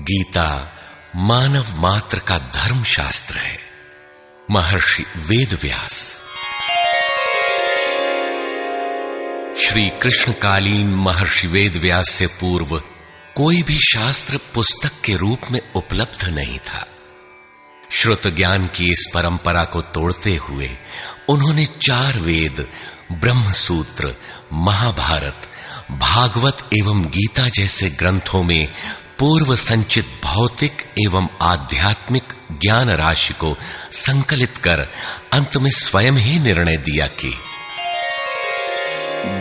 गीता मानव मात्र का धर्म शास्त्र है। महर्षि वेदव्यास। श्री कृष्णकालीन महर्षि वेदव्यास से पूर्व कोई भी शास्त्र पुस्तक के रूप में उपलब्ध नहीं था। श्रुत ज्ञान की इस परंपरा को तोड़ते हुए उन्होंने 4 वेद, ब्रह्मसूत्र, महाभारत, भागवत एवं गीता जैसे ग्रंथों में पूर्व संचित भौतिक एवं आध्यात्मिक ज्ञान राशि को संकलित कर अंत में स्वयं ही निर्णय दिया कि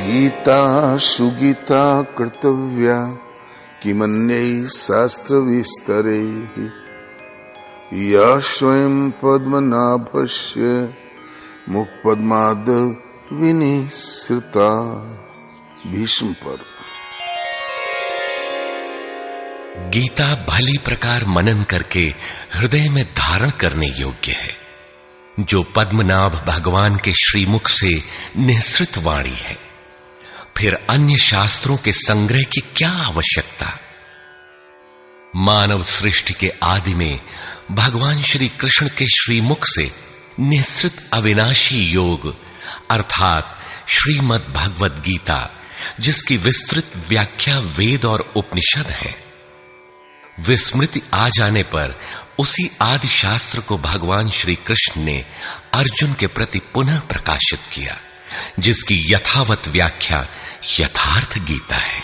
गीता सुगीता कर्तव्या किमन्यै शास्त्र विस्तरे या स्वयं पद्मनाभस्य मुखपद्माद विनिसृता। भीष्म पर्व। गीता भली प्रकार मनन करके हृदय में धारण करने योग्य है, जो पद्मनाभ भगवान के श्रीमुख से निःसृत वाणी है। फिर अन्य शास्त्रों के संग्रह की क्या आवश्यकता। मानव सृष्टि के आदि में भगवान श्री कृष्ण के श्रीमुख से निःसृत अविनाशी योग अर्थात श्रीमद् भगवद गीता, जिसकी विस्तृत व्याख्या वेद और उपनिषद है, विस्मृति आ जाने पर उसी आदि शास्त्र को भगवान श्री कृष्ण ने अर्जुन के प्रति पुनः प्रकाशित किया, जिसकी यथावत व्याख्या यथार्थ गीता है।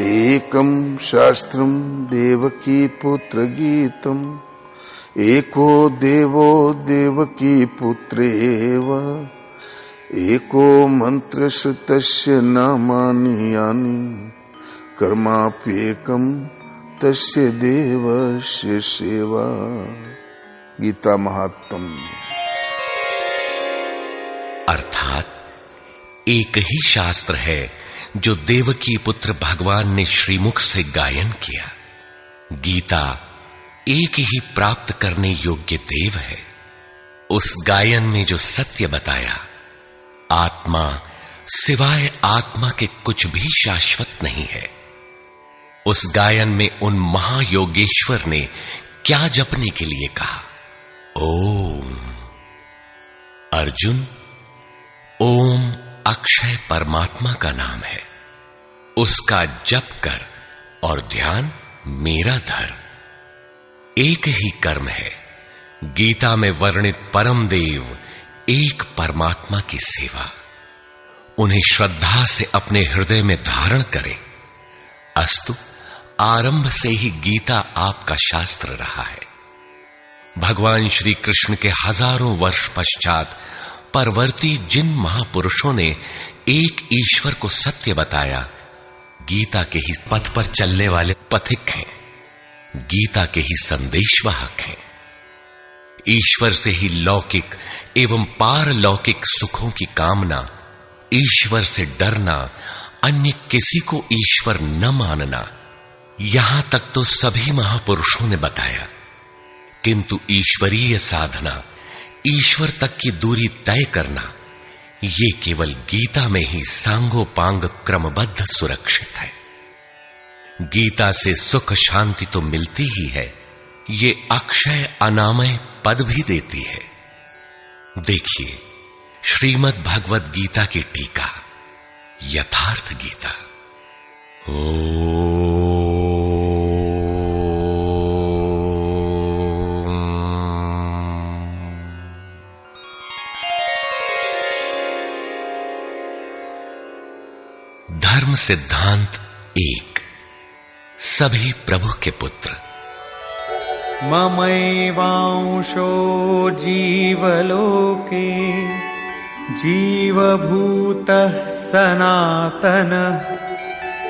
एकम शास्त्रम देवकी पुत्र गीतम एको देवो देवकी पुत्रेव एको मंत्र तस्य नामानि यानि कर्माप्येकम तस्य देवस्य सेवा। गीता महात्म्य। अर्थात एक ही शास्त्र है जो देवकी पुत्र भगवान ने श्रीमुख से गायन किया। गीता एक ही प्राप्त करने योग्य देव है। उस गायन में जो सत्य बताया, आत्मा सिवाय आत्मा के कुछ भी शाश्वत नहीं है। उस गायन में उन महायोगेश्वर ने क्या जपने के लिए कहा। ओम। अर्जुन, ओम अक्षय परमात्मा का नाम है, उसका जप कर और ध्यान मेरा धर। एक ही कर्म है। गीता में वर्णित परम देव एक परमात्मा की सेवा। उन्हें श्रद्धा से अपने हृदय में धारण करें। अस्तु, आरंभ से ही गीता आपका शास्त्र रहा है। भगवान श्री कृष्ण के हजारों वर्ष पश्चात परवर्ती जिन महापुरुषों ने एक ईश्वर को सत्य बताया, गीता के ही पथ पर चलने वाले पथिक हैं, गीता के ही संदेशवाहक हैं। ईश्वर से ही लौकिक एवं पारलौकिक सुखों की कामना, ईश्वर से डरना, अन्य किसी को ईश्वर न मानना, यहां तक तो सभी महापुरुषों ने बताया। किंतु ईश्वरीय साधना, ईश्वर तक की दूरी तय करना, ये केवल गीता में ही सांगोपांग क्रमबद्ध सुरक्षित है। गीता से सुख शांति तो मिलती ही है, ये अक्षय अनामय पद भी देती है। देखिए श्रीमद् भगवद गीता की टीका, यथार्थ गीता। धर्म सिद्धांत 1। सभी प्रभु के पुत्र। ममैवांशो जीवलोके जीवभूतः सनातनः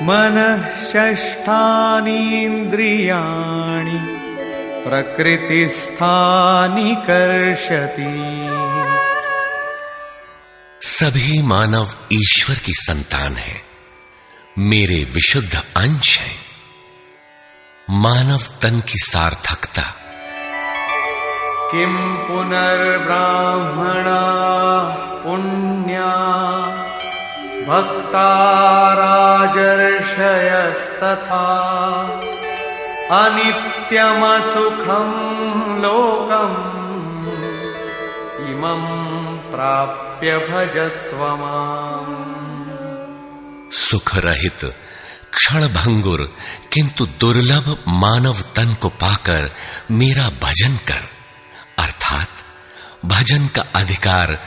मनः षष्ठानीन्द्रियाणि प्रकृतिस्थानि कर्षति। सभी मानव ईश्वर की संतान है, मेरे विशुद्ध अंश हैं। मानव तन की सार्थकता। किम पुनर्ब्राह्मणा पुण्या भक्ता राजर्षयस्तथा अनित्यमसुखं लोकम् इमं प्राप्य भजस्व माम्। सुख रहित क्षण भंगुर किंतु दुर्लभ मानव तन को पाकर मेरा भजन कर, अर्थात भजन का अधिकार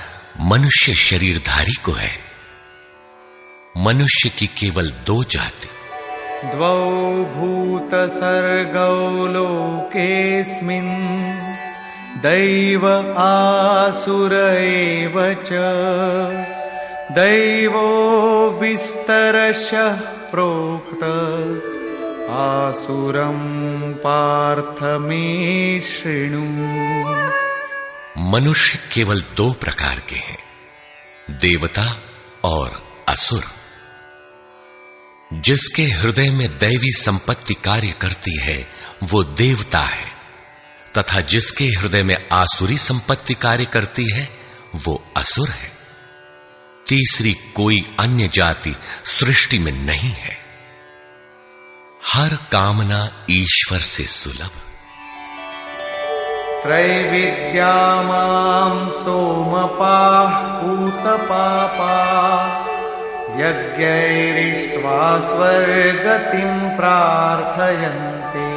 मनुष्य शरीरधारी को है। मनुष्य की केवल दो जाति, द्वौ भूत सर्गौ लोकेऽस्मिन् दैव आसुर एव च। दैवो विस्तरशः प्रोक्त आसुरं पार्थ मे शृणु। मनुष्य केवल दो प्रकार के हैं, देवता और असुर। जिसके हृदय में दैवी संपत्ति कार्य करती है वो देवता है, तथा जिसके हृदय में आसुरी संपत्ति कार्य करती है वो असुर है। तीसरी कोई अन्य जाति सृष्टि में नहीं है। हर कामना ईश्वर से सुलभ। त्रैविद्या मां सोमपाः पूतपापाः यज्ञैरिष्ट्वा स्वर्गतिं प्रार्थयन्ते।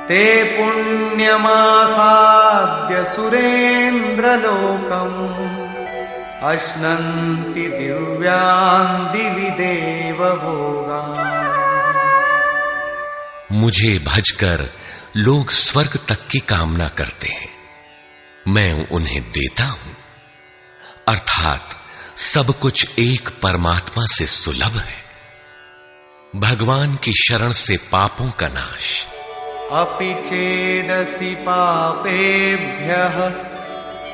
ते पुण्यमासाद्य सुरेन्द्रलोकम् अश्नन्ति दिव्यान् दिवि देवभोगान्। मुझे भजकर लोग स्वर्ग तक की कामना करते हैं, मैं उन्हें देता हूं। अर्थात सब कुछ एक परमात्मा से सुलभ है। भगवान की शरण से पापों का नाश। अपि चेदसि पापेभ्यः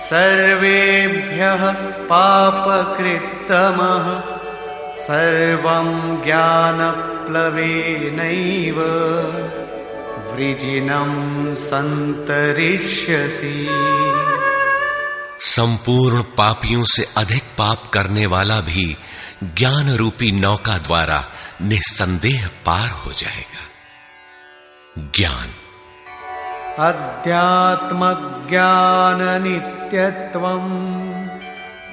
सर्वेभ्यः पापकृत्तमः सर्वं ज्ञानप्लवेनैव वृजिनं सन्तरिष्यसि। संपूर्ण पापियों से अधिक पाप करने वाला भी ज्ञान रूपी नौका द्वारा निस्संदेह पार हो जाएगा। ज्ञान अध्यात्मज्ञान नित्यत्वं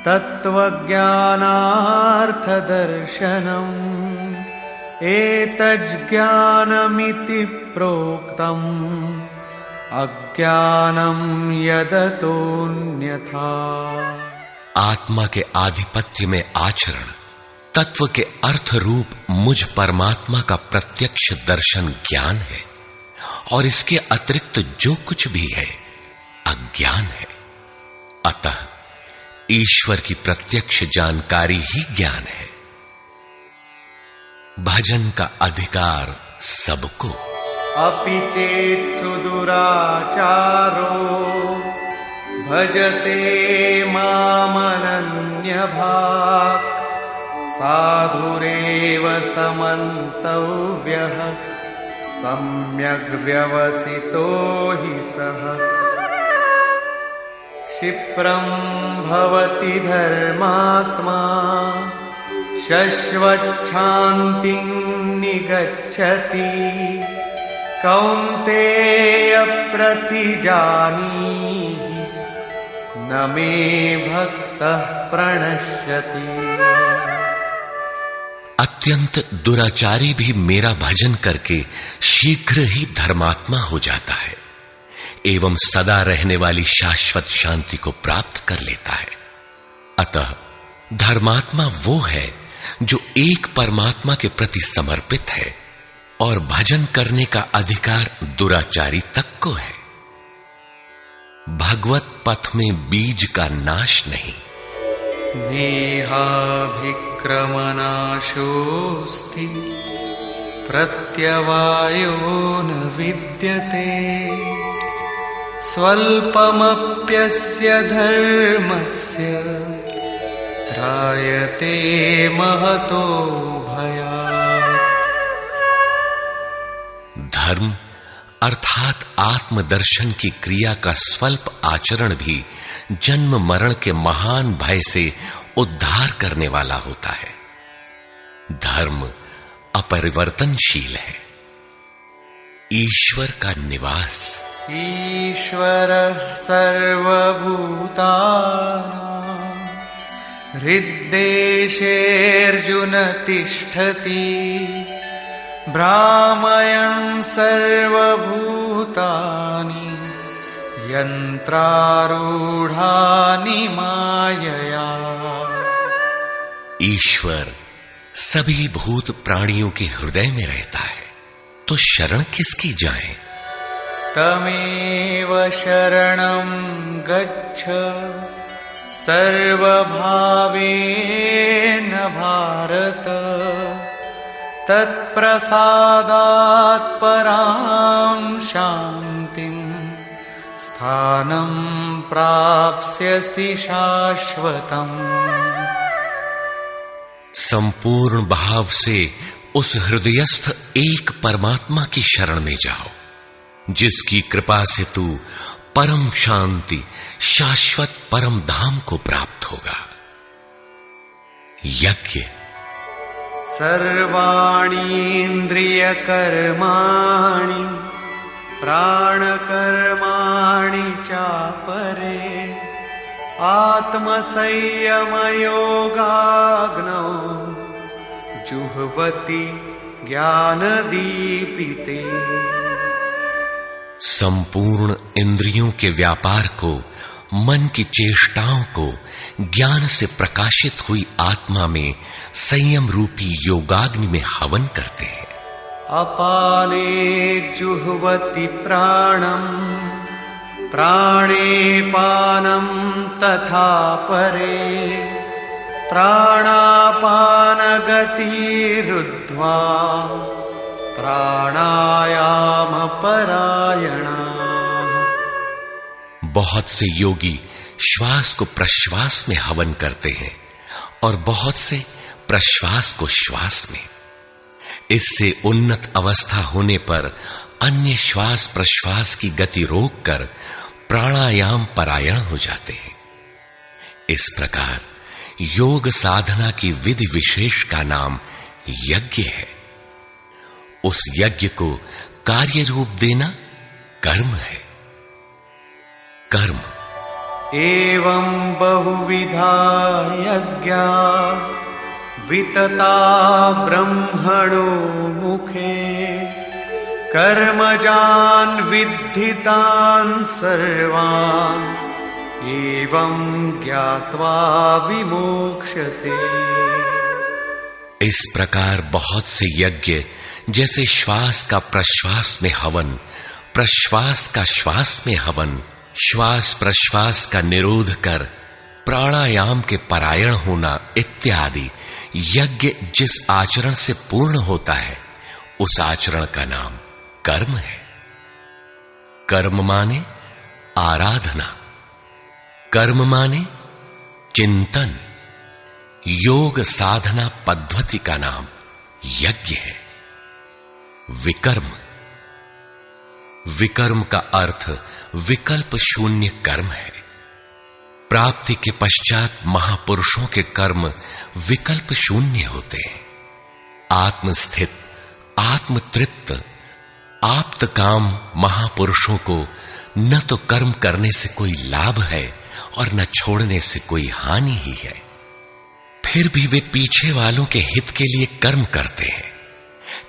तत्त्वज्ञानार्थदर्शनम् एतज्ज्ञानमिति प्रोक्तम् अज्ञानं यदतोऽन्यथा। आत्मा के आधिपत्य में आचरण, तत्व के अर्थ रूप मुझ परमात्मा का प्रत्यक्ष दर्शन ज्ञान है, और इसके अतिरिक्त जो कुछ भी है अज्ञान है। अतः ईश्वर की प्रत्यक्ष जानकारी ही ज्ञान है। भजन का अधिकार सबको। अपि चेत् सुदुराचारो भजते मामनन्यभाक् साधुरेव समन्तव्यः सम्यग्व्यवसितो हि सः। क्षिप्रं भवति धर्मात्मा शश्वच्छान्तिं निगच्छति कौन्तेय प्रतिजानीहि न मे भक्तः प्रणश्यति। अत्यंत दुराचारी भी मेरा भजन करके शीघ्र ही धर्मात्मा हो जाता है एवं सदा रहने वाली शाश्वत शांति को प्राप्त कर लेता है। अतः धर्मात्मा वो है जो एक परमात्मा के प्रति समर्पित है, और भजन करने का अधिकार दुराचारी तक को है। भगवत पथ में बीज का नाश नहीं। नेहाभिक्रमनाशोऽस्ति प्रत्यवायो न विद्यते स्वल्पमप्यस्य धर्मस्य त्रायते महतो भयात्। धर्म अर्थात आत्मदर्शन की क्रिया का स्वल्प आचरण भी जन्म मरण के महान भय से उद्धार करने वाला होता है। धर्म अपरिवर्तनशील है। ईश्वर का निवास। ईश्वरः सर्वभूतानां हृद्देशेऽर्जुन तिष्ठति भ्रामयन् सर्वभूतानि यन्त्रारूढानि मायया। ईश्वर सभी भूत प्राणियों के हृदय में रहता है, तो शरण किसकी जाएं? तमेव शरणं गच्छ सर्वभावेन भारत तत्प्रसादात् परां शान्तिं स्थानं प्राप्स्यसि शाश्वतम्। संपूर्ण भाव से उस हृदयस्थ एक परमात्मा की शरण में जाओ, जिसकी कृपा से तू परम शांति शाश्वत परम धाम को प्राप्त होगा। यज्ञ। सर्वाणि इन्द्रियकर्माणि प्राणकर्माणि चापरे आत्मसंयमयोगाग्नौ जुह्वति ज्ञानदीपिते। संपूर्ण इंद्रियों के व्यापार को, मन की चेष्टाओं को ज्ञान से प्रकाशित हुई आत्मा में संयम रूपी योगाग्नि में हवन करते हैं। अपाने जुह्वति प्राणं प्राणे पानं तथा परे प्राणापानगतिरुद्ध्वा प्राणायाम परायणा। बहुत से योगी श्वास को प्रश्वास में हवन करते हैं और बहुत से प्रश्वास को श्वास में। इससे उन्नत अवस्था होने पर अन्य श्वास प्रश्वास की गति रोककर प्राणायाम परायण हो जाते हैं। इस प्रकार योग साधना की विधि विशेष का नाम यज्ञ है। उस यज्ञ को कार्य रूप देना कर्म है। कर्म। एवं बहुविधा यज्ञा वितता ब्रह्मणो मुखे कर्मजान् विद्धितान् सर्वान् एवं ज्ञात्वा विमोक्ष्यसे। इस प्रकार बहुत से यज्ञ जैसे श्वास का प्रश्वास में हवन, प्रश्वास का श्वास में हवन, श्वास प्रश्वास का निरोध कर प्राणायाम के परायण होना इत्यादि यज्ञ जिस आचरण से पूर्ण होता है, उस आचरण का नाम कर्म है। कर्म माने आराधना, कर्म माने चिंतन। योग साधना पद्धति का नाम यज्ञ है। विकर्म। विकर्म का अर्थ विकल्प शून्य कर्म है। प्राप्ति के पश्चात महापुरुषों के कर्म विकल्प शून्य होते हैं। आत्मस्थित, आत्मतृप्त, आप्त काम महापुरुषों को न तो कर्म करने से कोई लाभ है और न छोड़ने से कोई हानि ही है। फिर भी वे पीछे वालों के हित के लिए कर्म करते हैं।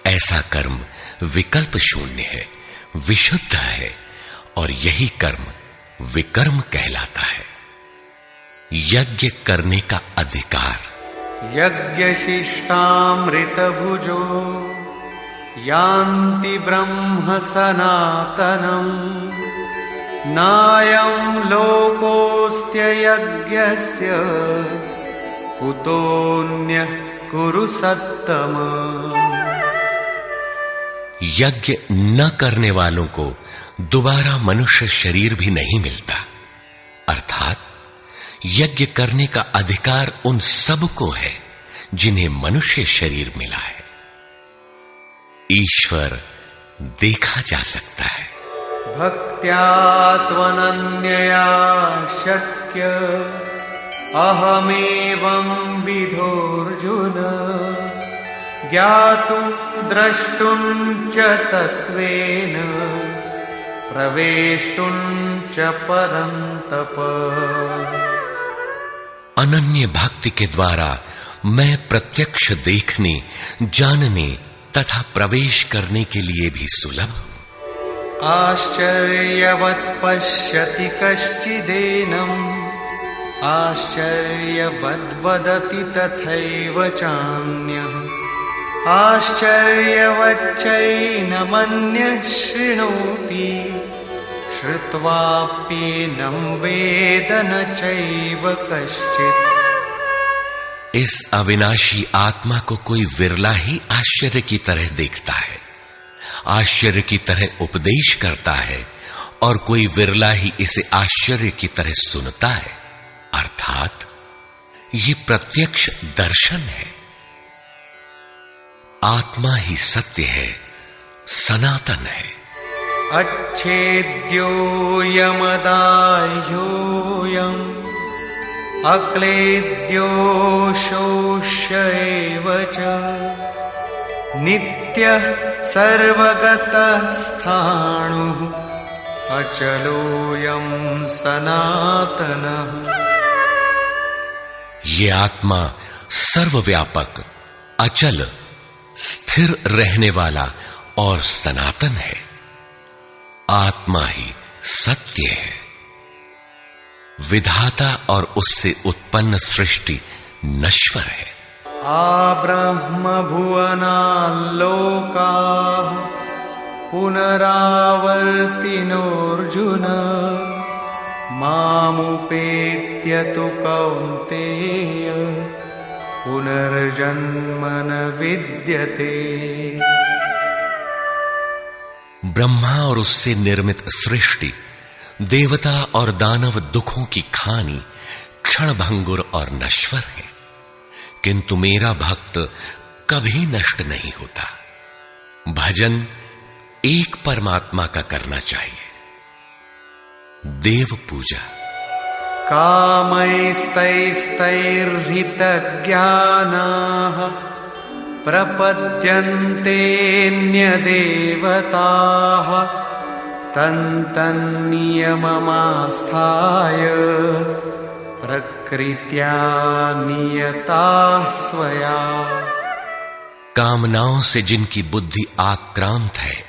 ऐसा कर्म विकल्प शून्य है, विशुद्ध है, और यही कर्म विकर्म कहलाता है। यज्ञ करने का अधिकार। यज्ञशिष्टामृत भुजो यान्ति ब्रह्म सनातनम् नायं लोकोऽस्त्य यज्ञस्य कुतोऽन्यः कुरु सत्तम। यज्ञ न करने वालों को दोबारा मनुष्य शरीर भी नहीं मिलता। अर्थात यज्ञ करने का अधिकार उन सब को है जिन्हें मनुष्य शरीर मिला है। ईश्वर देखा जा सकता है। भक्त्या त्वनन्यया शक्य अहमेवं विधोऽर्जुन ज्ञातुं द्रष्टुं च तत्त्वेन प्रवेष्टुं च परन्तप। अनन्य भक्ति के द्वारा मैं प्रत्यक्ष देखने, जानने तथा प्रवेश करने के लिए भी सुलभ हूं। आश्चर्यवत् पश्यति कश्चिदेनम् आश्चर्यवद् वदति तथैव चान्यः आश्चर्यवच्चैनमन्यः शृणोति श्रुत्वाप्येनं वेद न चैव कश्चित्। इस अविनाशी आत्मा को कोई विरला ही आश्चर्य की तरह देखता है, आश्चर्य की तरह उपदेश करता है, और कोई विरला ही इसे आश्चर्य की तरह सुनता है। अर्थात ये प्रत्यक्ष दर्शन है। आत्मा ही सत्य है, सनातन है। अच्छेद्योऽयमदाह्योऽयम् अक्लेद्यो शोष्य एव च नित्यः सर्वगतः स्थाणुः अचलोऽयं सनातनः। ये आत्मा सर्वव्यापक, अचल, स्थिर रहने वाला और सनातन है। आत्मा ही सत्य है। विधाता और उससे उत्पन्न सृष्टि नश्वर है। आब्रह्म भुवनाल्लोकाः पुनरावर्तिनोऽर्जुन मामुपेत्य तु कौन्तेय पुनर्जन्म न विद्यते। ब्रह्मा और उससे निर्मित सृष्टि, देवता और दानव दुखों की खानी, क्षणभंगुर और नश्वर है, किंतु मेरा भक्त कभी नष्ट नहीं होता। भजन एक परमात्मा का करना चाहिए। देव पूजा। कामैस्तैस्तैर्हृतज्ञानाः प्रपद्यन्तेऽन्यदेवताः तन्तन्नियममास्थाय प्रकृत्या नियताः स्वया। कामनाओं से जिनकी बुद्धि आक्रांत है,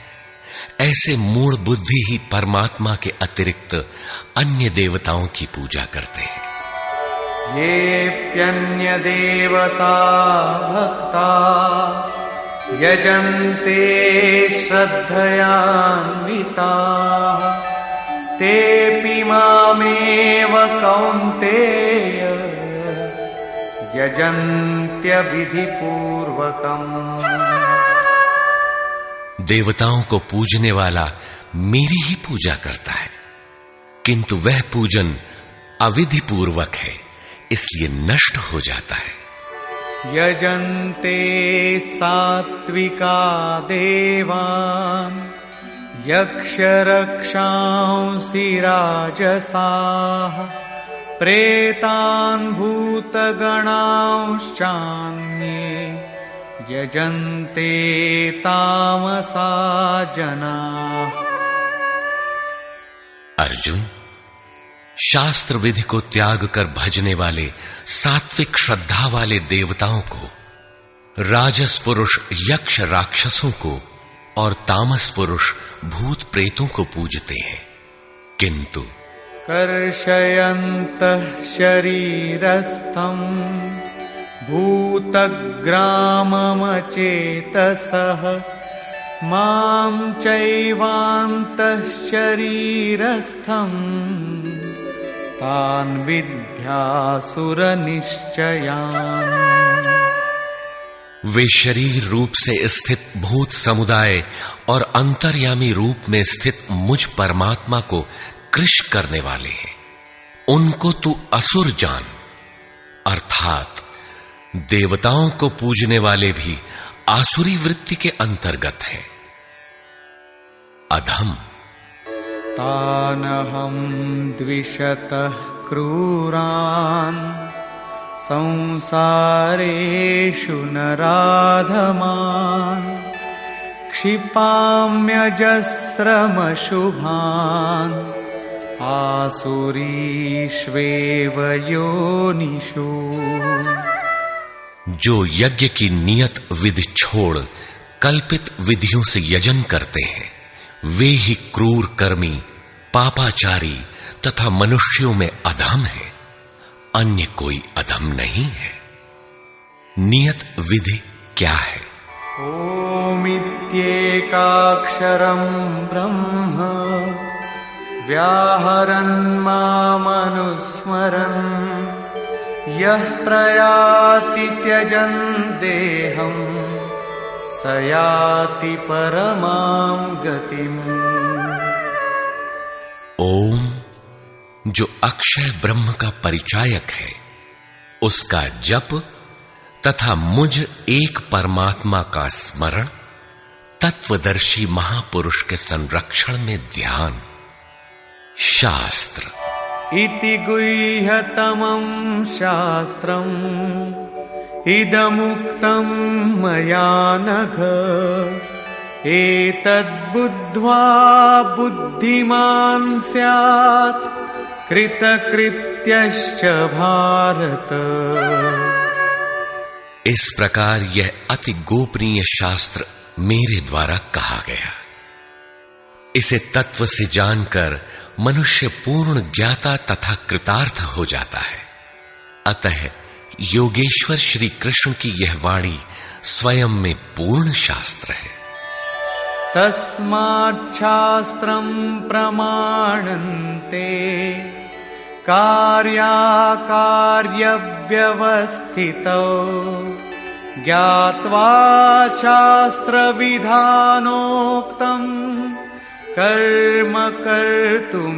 ऐसे मूढ़ बुद्धि ही परमात्मा के अतिरिक्त अन्य देवताओं की पूजा करते हैं। येऽप्यन्यदेवता भक्ता यजन्ते श्रद्धयान्विताः तेऽपि मामेव कौन्तेय यजन्त्यविधिपूर्वकम्। देवताओं को पूजने वाला मेरी ही पूजा करता है, किंतु वह पूजन अविधि पूर्वक है, इसलिए नष्ट हो जाता है। यजन्ते सात्विका देवान् यक्षरक्षांसि राजसाः प्रेतान् भूतगणांश्चान्ये यजन्ते तामसा जनाः। अर्जुन, शास्त्र विधि को त्याग कर भजने वाले सात्विक श्रद्धा वाले देवताओं को, राजस पुरुष यक्ष राक्षसों को और तामस पुरुष भूत प्रेतों को पूजते हैं, किंतु कर्षयन्तः शरीरस्थं भूतग्राममचेतसः मां चैवान्तः शरीरस्थम् तान् विद्यासुरनिश्चयान्। वे शरीर रूप से स्थित भूत समुदाय और अंतर्यामी रूप में स्थित मुझ परमात्मा को कृश करने वाले हैं। उनको तू असुर जान। अर्थात देवताओं को पूजने वाले भी आसुरी वृत्ति के अंतर्गत हैं। अधम। तानहं द्विषतः क्रूरान् संसारेषु नराधमान् क्षिपाम्यजस्रमशुभान् आसुरीष्वेव योनिषु। जो यज्ञ की नियत विधि छोड़ कल्पित विधियों से यजन करते हैं, वे ही क्रूर कर्मी, पापाचारी तथा मनुष्यों में अधम है, अन्य कोई अधम नहीं है। नियत विधि क्या है? ओमित्येकाक्षरं ब्रह्म व्याहरन् मामनुस्मरन् यः प्रयाति त्यजन् देहं स याति परमां गतिम्। ओम जो अक्षय ब्रह्म का परिचायक है, उसका जप तथा मुझ एक परमात्मा का स्मरण, तत्वदर्शी महापुरुष के संरक्षण में ध्यान। शास्त्र इति गुह्यतमं शास्त्रम् इदमुक्तं मया नघ एतद्बुद्ध्वा बुद्धिमान् स्यात् कृतकृत्यश्च भारत। इस प्रकार यह अति गोपनीय शास्त्र मेरे द्वारा कहा गया। इसे तत्व से जानकर मनुष्य पूर्ण ज्ञाता तथा कृतार्थ हो जाता है। अतः योगेश्वर श्री कृष्ण की यह वाणी स्वयं में पूर्ण शास्त्र है। तस्माच्छास्त्रं प्रमाणन्ते कार्याकार्यव्यवस्थितौ ज्ञात्वा शास्त्रविधानोक्तं कर्म कर्तुमिहार्हसि।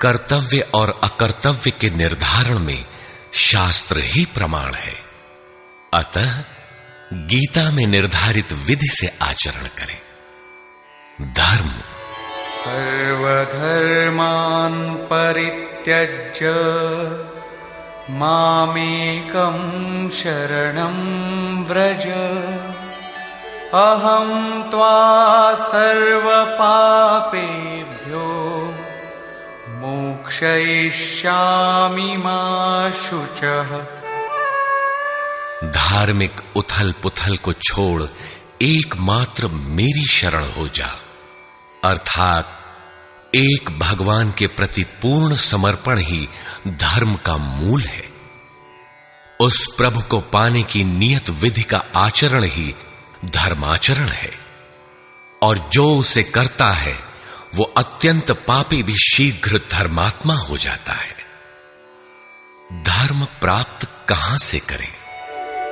कर्तव्य और अकर्तव्य के निर्धारण में शास्त्र ही प्रमाण है। अतः गीता में निर्धारित विधि से आचरण करें। धर्म सर्वधर्मान् परित्यज्य मामेकं शरणं व्रज अहं त्वा सर्वपापेभ्यो मोक्षयिष्यामि मा शुचः। धार्मिक उथल पुथल को छोड़ एकमात्र मेरी शरण हो जा, अर्थात एक भगवान के प्रति पूर्ण समर्पण ही धर्म का मूल है। उस प्रभु को पाने की नियत विधि का आचरण ही धर्माचरण है, और जो उसे करता है वो अत्यंत पापी भी शीघ्र धर्मात्मा हो जाता है। धर्म प्राप्त कहां से करें?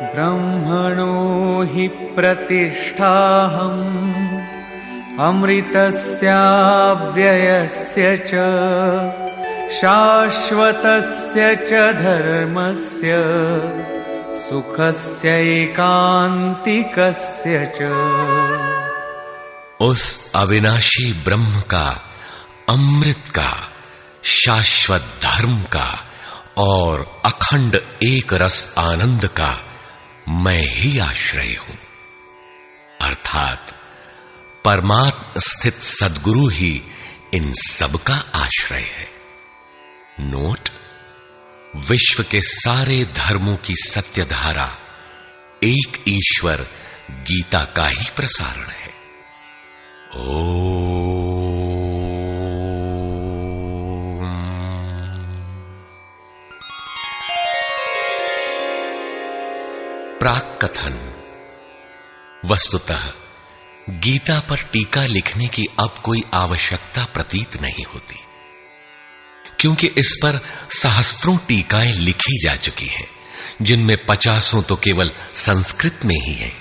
ब्रह्मणो हि प्रतिष्ठाहम् अमृतस्याव्ययस्य च शाश्वतस्य च धर्मस्य सुखस्यैकान्तिकस्य च। उस अविनाशी ब्रह्म का, अमृत का, शाश्वत धर्म का और अखंड एक रस आनंद का मैं ही आश्रय हूं, अर्थात परमात्म स्थित सद्गुरु ही इन सब का आश्रय है। नोट: विश्व के सारे धर्मों की सत्य धारा एक ईश्वर गीता का ही प्रसारण है। प्राक कथन। वस्तुतः गीता पर टीका लिखने की अब कोई आवश्यकता प्रतीत नहीं होती, क्योंकि इस पर सहस्त्रों टीकाएं लिखी जा चुकी हैं, जिनमें 50 तो केवल संस्कृत में ही हैं।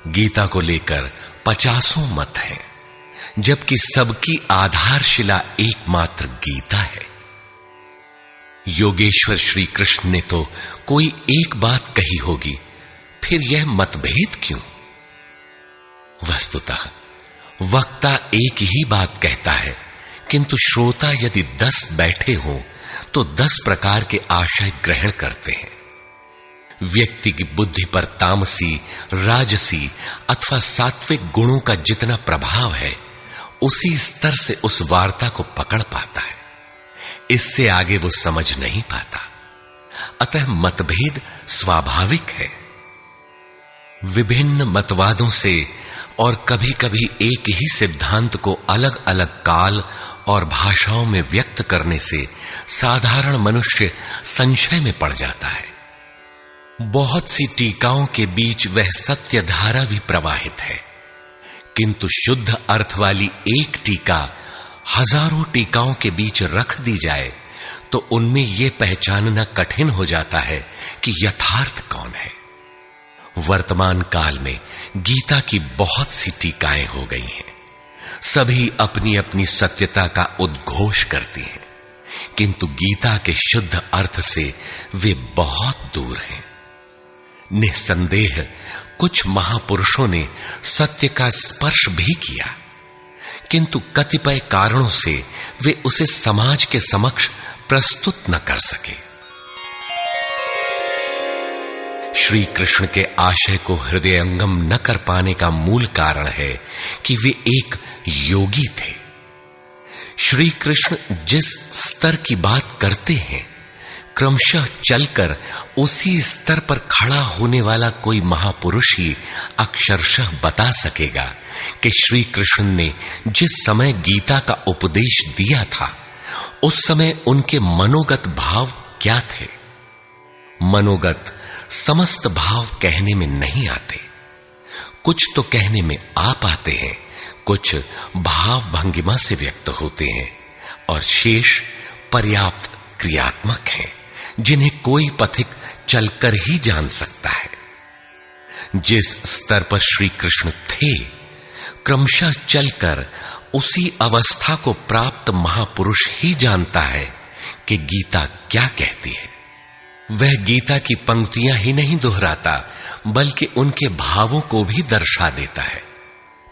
गीता को लेकर 50 मत हैं, जबकि सबकी आधारशिला एकमात्र गीता है। योगेश्वर श्री कृष्ण ने तो कोई एक बात कही होगी, फिर यह मतभेद क्यों? वस्तुतः वक्ता एक ही बात कहता है, किंतु श्रोता यदि 10 बैठे हों तो 10 प्रकार के आशय ग्रहण करते हैं। व्यक्ति की बुद्धि पर तामसी, राजसी अथवा सात्विक गुणों का जितना प्रभाव है, उसी स्तर से उस वार्ता को पकड़ पाता है। इससे आगे वो समझ नहीं पाता। अतः मतभेद स्वाभाविक है। विभिन्न मतवादों से और कभी-कभी एक ही सिद्धांत को अलग-अलग काल और भाषाओं में व्यक्त करने से साधारण मनुष्य संशय में पड़ जाता है। बहुत सी टीकाओं के बीच वह सत्य धारा भी प्रवाहित है, किंतु शुद्ध अर्थ वाली एक टीका हजारों टीकाओं के बीच रख दी जाए तो उनमें यह पहचानना कठिन हो जाता है कि यथार्थ कौन है। वर्तमान काल में गीता की बहुत सी टीकाएं हो गई हैं। सभी अपनी अपनी सत्यता का उद्घोष करती हैं, किंतु गीता के शुद्ध अर्थ से वे बहुत दूर हैं। निस्संदेह कुछ महापुरुषों ने सत्य का स्पर्श भी किया, किंतु कतिपय कारणों से वे उसे समाज के समक्ष प्रस्तुत न कर सके। श्री कृष्ण के आशय को हृदयंगम न कर पाने का मूल कारण है कि वे एक योगी थे। श्री कृष्ण जिस स्तर की बात करते हैं, क्रमशः चलकर उसी स्तर पर खड़ा होने वाला कोई महापुरुष ही अक्षरशः बता सकेगा कि श्री कृष्ण ने जिस समय गीता का उपदेश दिया था, उस समय उनके मनोगत भाव क्या थे। मनोगत समस्त भाव कहने में नहीं आते। कुछ तो कहने में आ पाते हैं, कुछ भाव भंगिमा से व्यक्त होते हैं, और शेष पर्याप्त क्रियात्मक हैं, जिन्हें कोई पथिक चलकर ही जान सकता है। जिस स्तर पर श्री कृष्ण थे, क्रमशः चलकर उसी अवस्था को प्राप्त महापुरुष ही जानता है कि गीता क्या कहती है। वह गीता की पंक्तियां ही नहीं दोहराता, बल्कि उनके भावों को भी दर्शा देता है,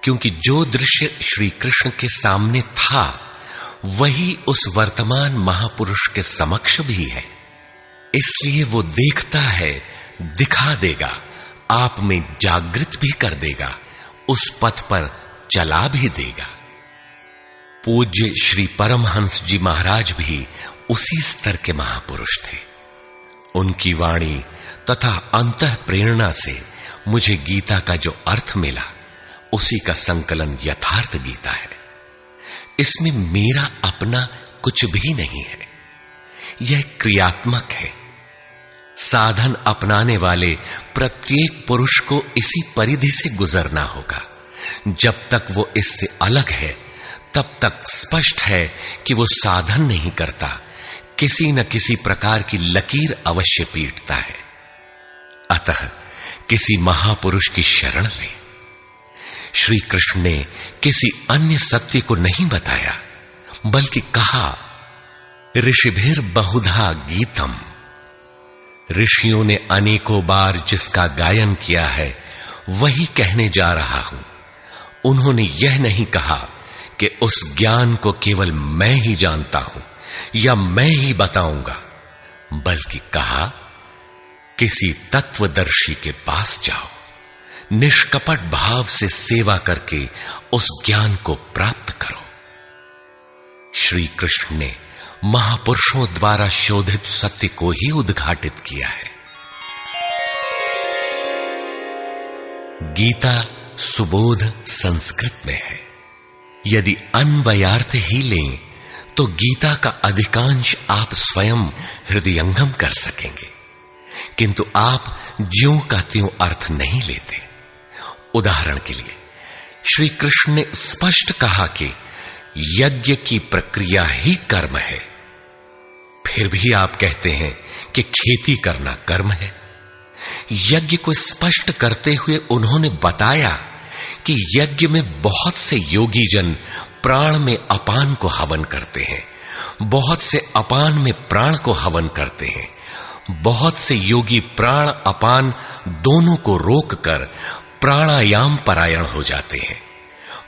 क्योंकि जो दृश्य श्री कृष्ण के सामने था, वही उस वर्तमान महापुरुष के समक्ष भी है। इसलिए वो देखता है, दिखा देगा, आप में जागृत भी कर देगा, उस पथ पर चला भी देगा। पूज्य श्री परमहंस जी महाराज भी उसी स्तर के महापुरुष थे। उनकी वाणी तथा अंतः प्रेरणा से मुझे गीता का जो अर्थ मिला, उसी का संकलन यथार्थ गीता है। इसमें मेरा अपना कुछ भी नहीं है। यह क्रियात्मक है। साधन अपनाने वाले प्रत्येक पुरुष को इसी परिधि से गुजरना होगा। जब तक वो इससे अलग है, तब तक स्पष्ट है कि वो साधन नहीं करता, किसी न किसी प्रकार की लकीर अवश्य पीटता है। अतः किसी महापुरुष की शरण ले। श्री कृष्ण ने किसी अन्य सत्य को नहीं बताया, बल्कि कहा, ऋषिभिर बहुधा गीतम। ऋषियों ने अनेकों बार जिसका गायन किया है, वही कहने जा रहा हूं। उन्होंने यह नहीं कहा कि उस ज्ञान को केवल मैं ही जानता हूं या मैं ही बताऊंगा, बल्कि कहा, किसी तत्वदर्शी के पास जाओ, निष्कपट भाव से सेवा करके उस ज्ञान को प्राप्त करो। श्री कृष्ण ने महापुरुषों द्वारा शोधित सत्य को ही उद्घाटित किया है। गीता सुबोध संस्कृत में है। यदि अन्वयार्थ ही लें तो गीता का अधिकांश आप स्वयं हृदयंगम कर सकेंगे, किंतु आप ज्यों का त्यों अर्थ नहीं लेते। उदाहरण के लिए श्री कृष्ण ने स्पष्ट कहा कि यज्ञ की प्रक्रिया ही कर्म है, फिर भी आप कहते हैं कि खेती करना कर्म है। यज्ञ को स्पष्ट करते हुए उन्होंने बताया कि यज्ञ में बहुत से योगी जन प्राण में अपान को हवन करते हैं, बहुत से अपान में प्राण को हवन करते हैं, बहुत से योगी प्राण अपान दोनों को रोककर प्राणायाम परायण हो जाते हैं,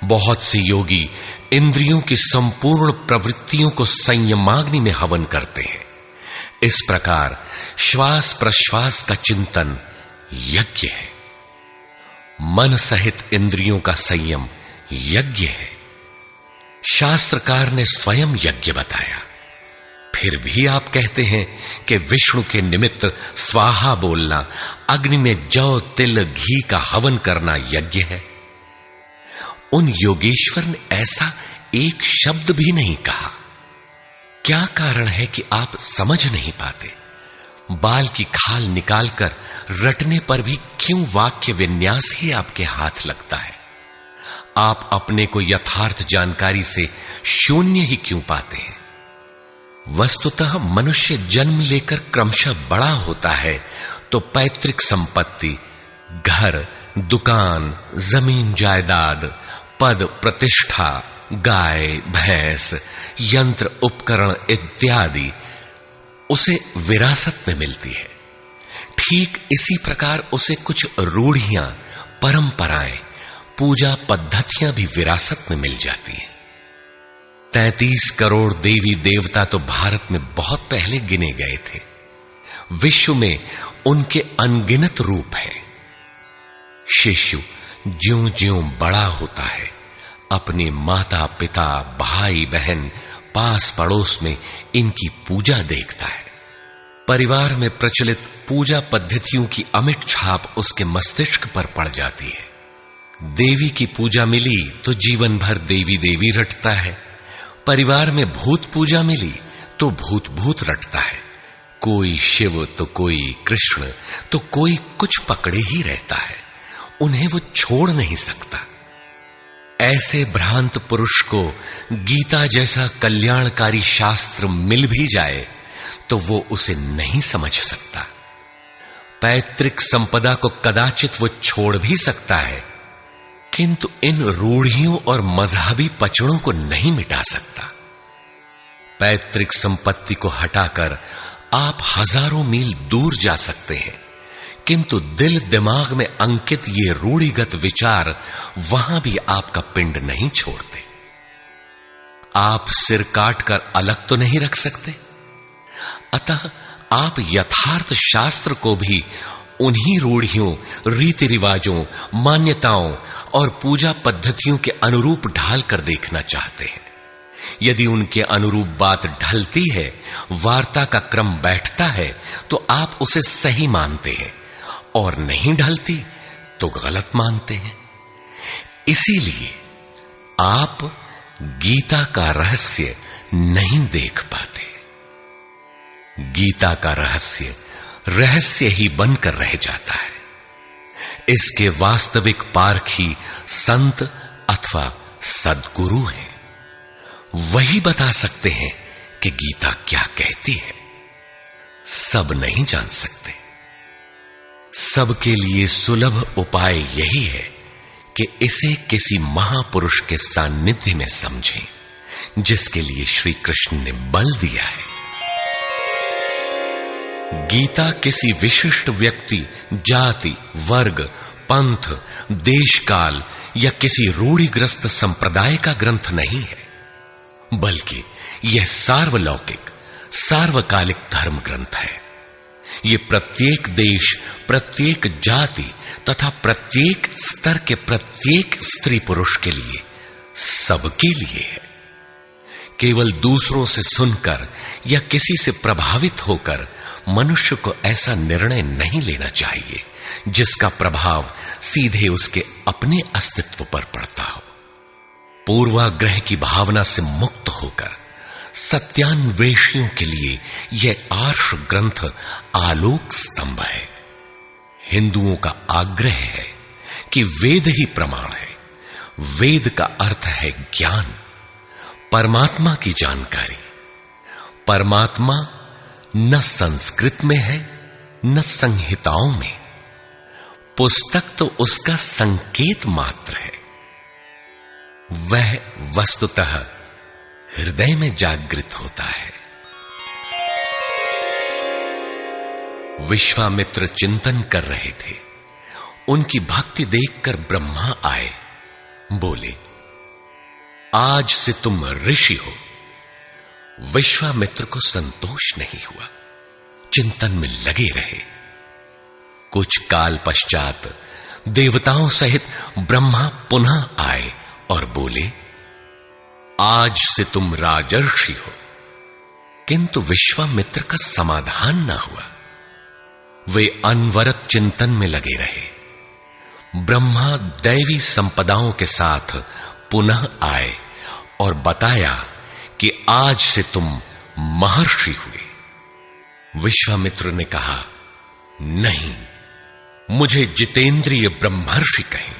बहुत से योगी इंद्रियों की संपूर्ण प्रवृत्तियों को संयमाग्नि में हवन करते हैं। इस प्रकार श्वास प्रश्वास का चिंतन यज्ञ है। मन सहित इंद्रियों का संयम यज्ञ है। शास्त्रकार ने स्वयं यज्ञ बताया, फिर भी आप कहते हैं कि विष्णु के निमित्त स्वाहा बोलना, अग्नि में जौ तिल घी का हवन करना यज्ञ है। उन योगेश्वर ने ऐसा एक शब्द भी नहीं कहा। क्या कारण है कि आप समझ नहीं पाते? बाल की खाल निकालकर रटने पर भी क्यों वाक्य विन्यास ही आपके हाथ लगता है? आप अपने को यथार्थ जानकारी से शून्य ही क्यों पाते हैं? वस्तुतः मनुष्य जन्म लेकर क्रमशः बड़ा होता है तो पैतृक संपत्ति, घर, दुकान, जमीन जायदाद, पद प्रतिष्ठा, गाय भैंस, यंत्र उपकरण इत्यादि उसे विरासत में मिलती है। ठीक इसी प्रकार उसे कुछ रूढ़ियां, परंपराएं, पूजा पद्धतियां भी विरासत में मिल जाती हैं। 33 करोड़ देवी देवता तो भारत में बहुत पहले गिने गए थे। विश्व में उनके अनगिनत रूप हैं। शिशु ज्यों-ज्यों बड़ा होता है, अपने माता पिता, भाई बहन, पास पड़ोस में इनकी पूजा देखता है। परिवार में प्रचलित पूजा पद्धतियों की अमिट छाप उसके मस्तिष्क पर पड़ जाती है। देवी की पूजा मिली तो जीवन भर देवी देवी रटता है। परिवार में भूत पूजा मिली तो भूत भूत रटता है। कोई शिव तो कोई कृष्ण तो कोई कुछ पकड़े ही रहता है। उन्हें वो छोड़ नहीं सकता। ऐसे भ्रांत पुरुष को गीता जैसा कल्याणकारी शास्त्र मिल भी जाए तो वो उसे नहीं समझ सकता। पैतृक संपदा को कदाचित वो छोड़ भी सकता है, किंतु इन रूढ़ियों और मजहबी पचड़ों को नहीं मिटा सकता। पैतृक संपत्ति को हटाकर आप हजारों मील दूर जा सकते हैं, किंतु दिल दिमाग में अंकित ये रूढ़िगत विचार वहां भी आपका पिंड नहीं छोड़ते। आप सिर काटकर अलग तो नहीं रख सकते। अतः आप यथार्थ शास्त्र को भी उन्हीं रूढ़ियों, रीति रिवाजों, मान्यताओं और पूजा पद्धतियों के अनुरूप ढाल कर देखना चाहते हैं। यदि उनके अनुरूप बात ढलती है, वार्ता का क्रम बैठता है, तो आप उसे सही मानते हैं, और नहीं ढलती तो गलत मानते हैं। इसीलिए आप गीता का रहस्य नहीं देख पाते। गीता का रहस्य रहस्य ही बनकर रह जाता है। इसके वास्तविक पारखी संत अथवा सद्गुरु हैं। वही बता सकते हैं कि गीता क्या कहती है। सब नहीं जान सकते। सबके लिए सुलभ उपाय यही है कि इसे किसी महापुरुष के सानिध्य में समझें, जिसके लिए श्री कृष्ण ने बल दिया है। गीता किसी विशिष्ट व्यक्ति, जाति, वर्ग, पंथ, देश काल या किसी रूढ़िग्रस्त संप्रदाय का ग्रंथ नहीं है, बल्कि यह सार्वलौकिक, सार्वकालिक धर्म ग्रंथ है। यह प्रत्येक देश, प्रत्येक जाति तथा प्रत्येक स्तर के प्रत्येक स्त्री पुरुष के लिए, सबके लिए है। केवल दूसरों से सुनकर या किसी से प्रभावित होकर मनुष्य को ऐसा निर्णय नहीं लेना चाहिए जिसका प्रभाव सीधे उसके अपने अस्तित्व पर पड़ता हो। पूर्वाग्रह की भावना से मुक्त होकर सत्यान्वेषियों के लिए यह आर्ष ग्रंथ आलोक स्तंभ है। हिंदुओं का आग्रह है कि वेद ही प्रमाण है। वेद का अर्थ है ज्ञान, परमात्मा की जानकारी। परमात्मा न संस्कृत में है न संहिताओं में। पुस्तक तो उसका संकेत मात्र है। वह वस्तुतः हृदय में जागृत होता है। विश्वामित्र चिंतन कर रहे थे। उनकी भक्ति देखकर ब्रह्मा आए। बोले, आज से तुम ऋषि हो। विश्वामित्र को संतोष नहीं हुआ। चिंतन में लगे रहे। कुछ काल पश्चात देवताओं सहित ब्रह्मा पुनः आए और बोले, आज से तुम राजर्षि हो। किंतु विश्वामित्र का समाधान न हुआ। वे अनवरत चिंतन में लगे रहे। ब्रह्मा दैवी संपदाओं के साथ पुनः आए और बताया कि आज से तुम महर्षि हुए। विश्वामित्र ने कहा, नहीं, मुझे जितेंद्रिय ब्रह्मर्षि कहें।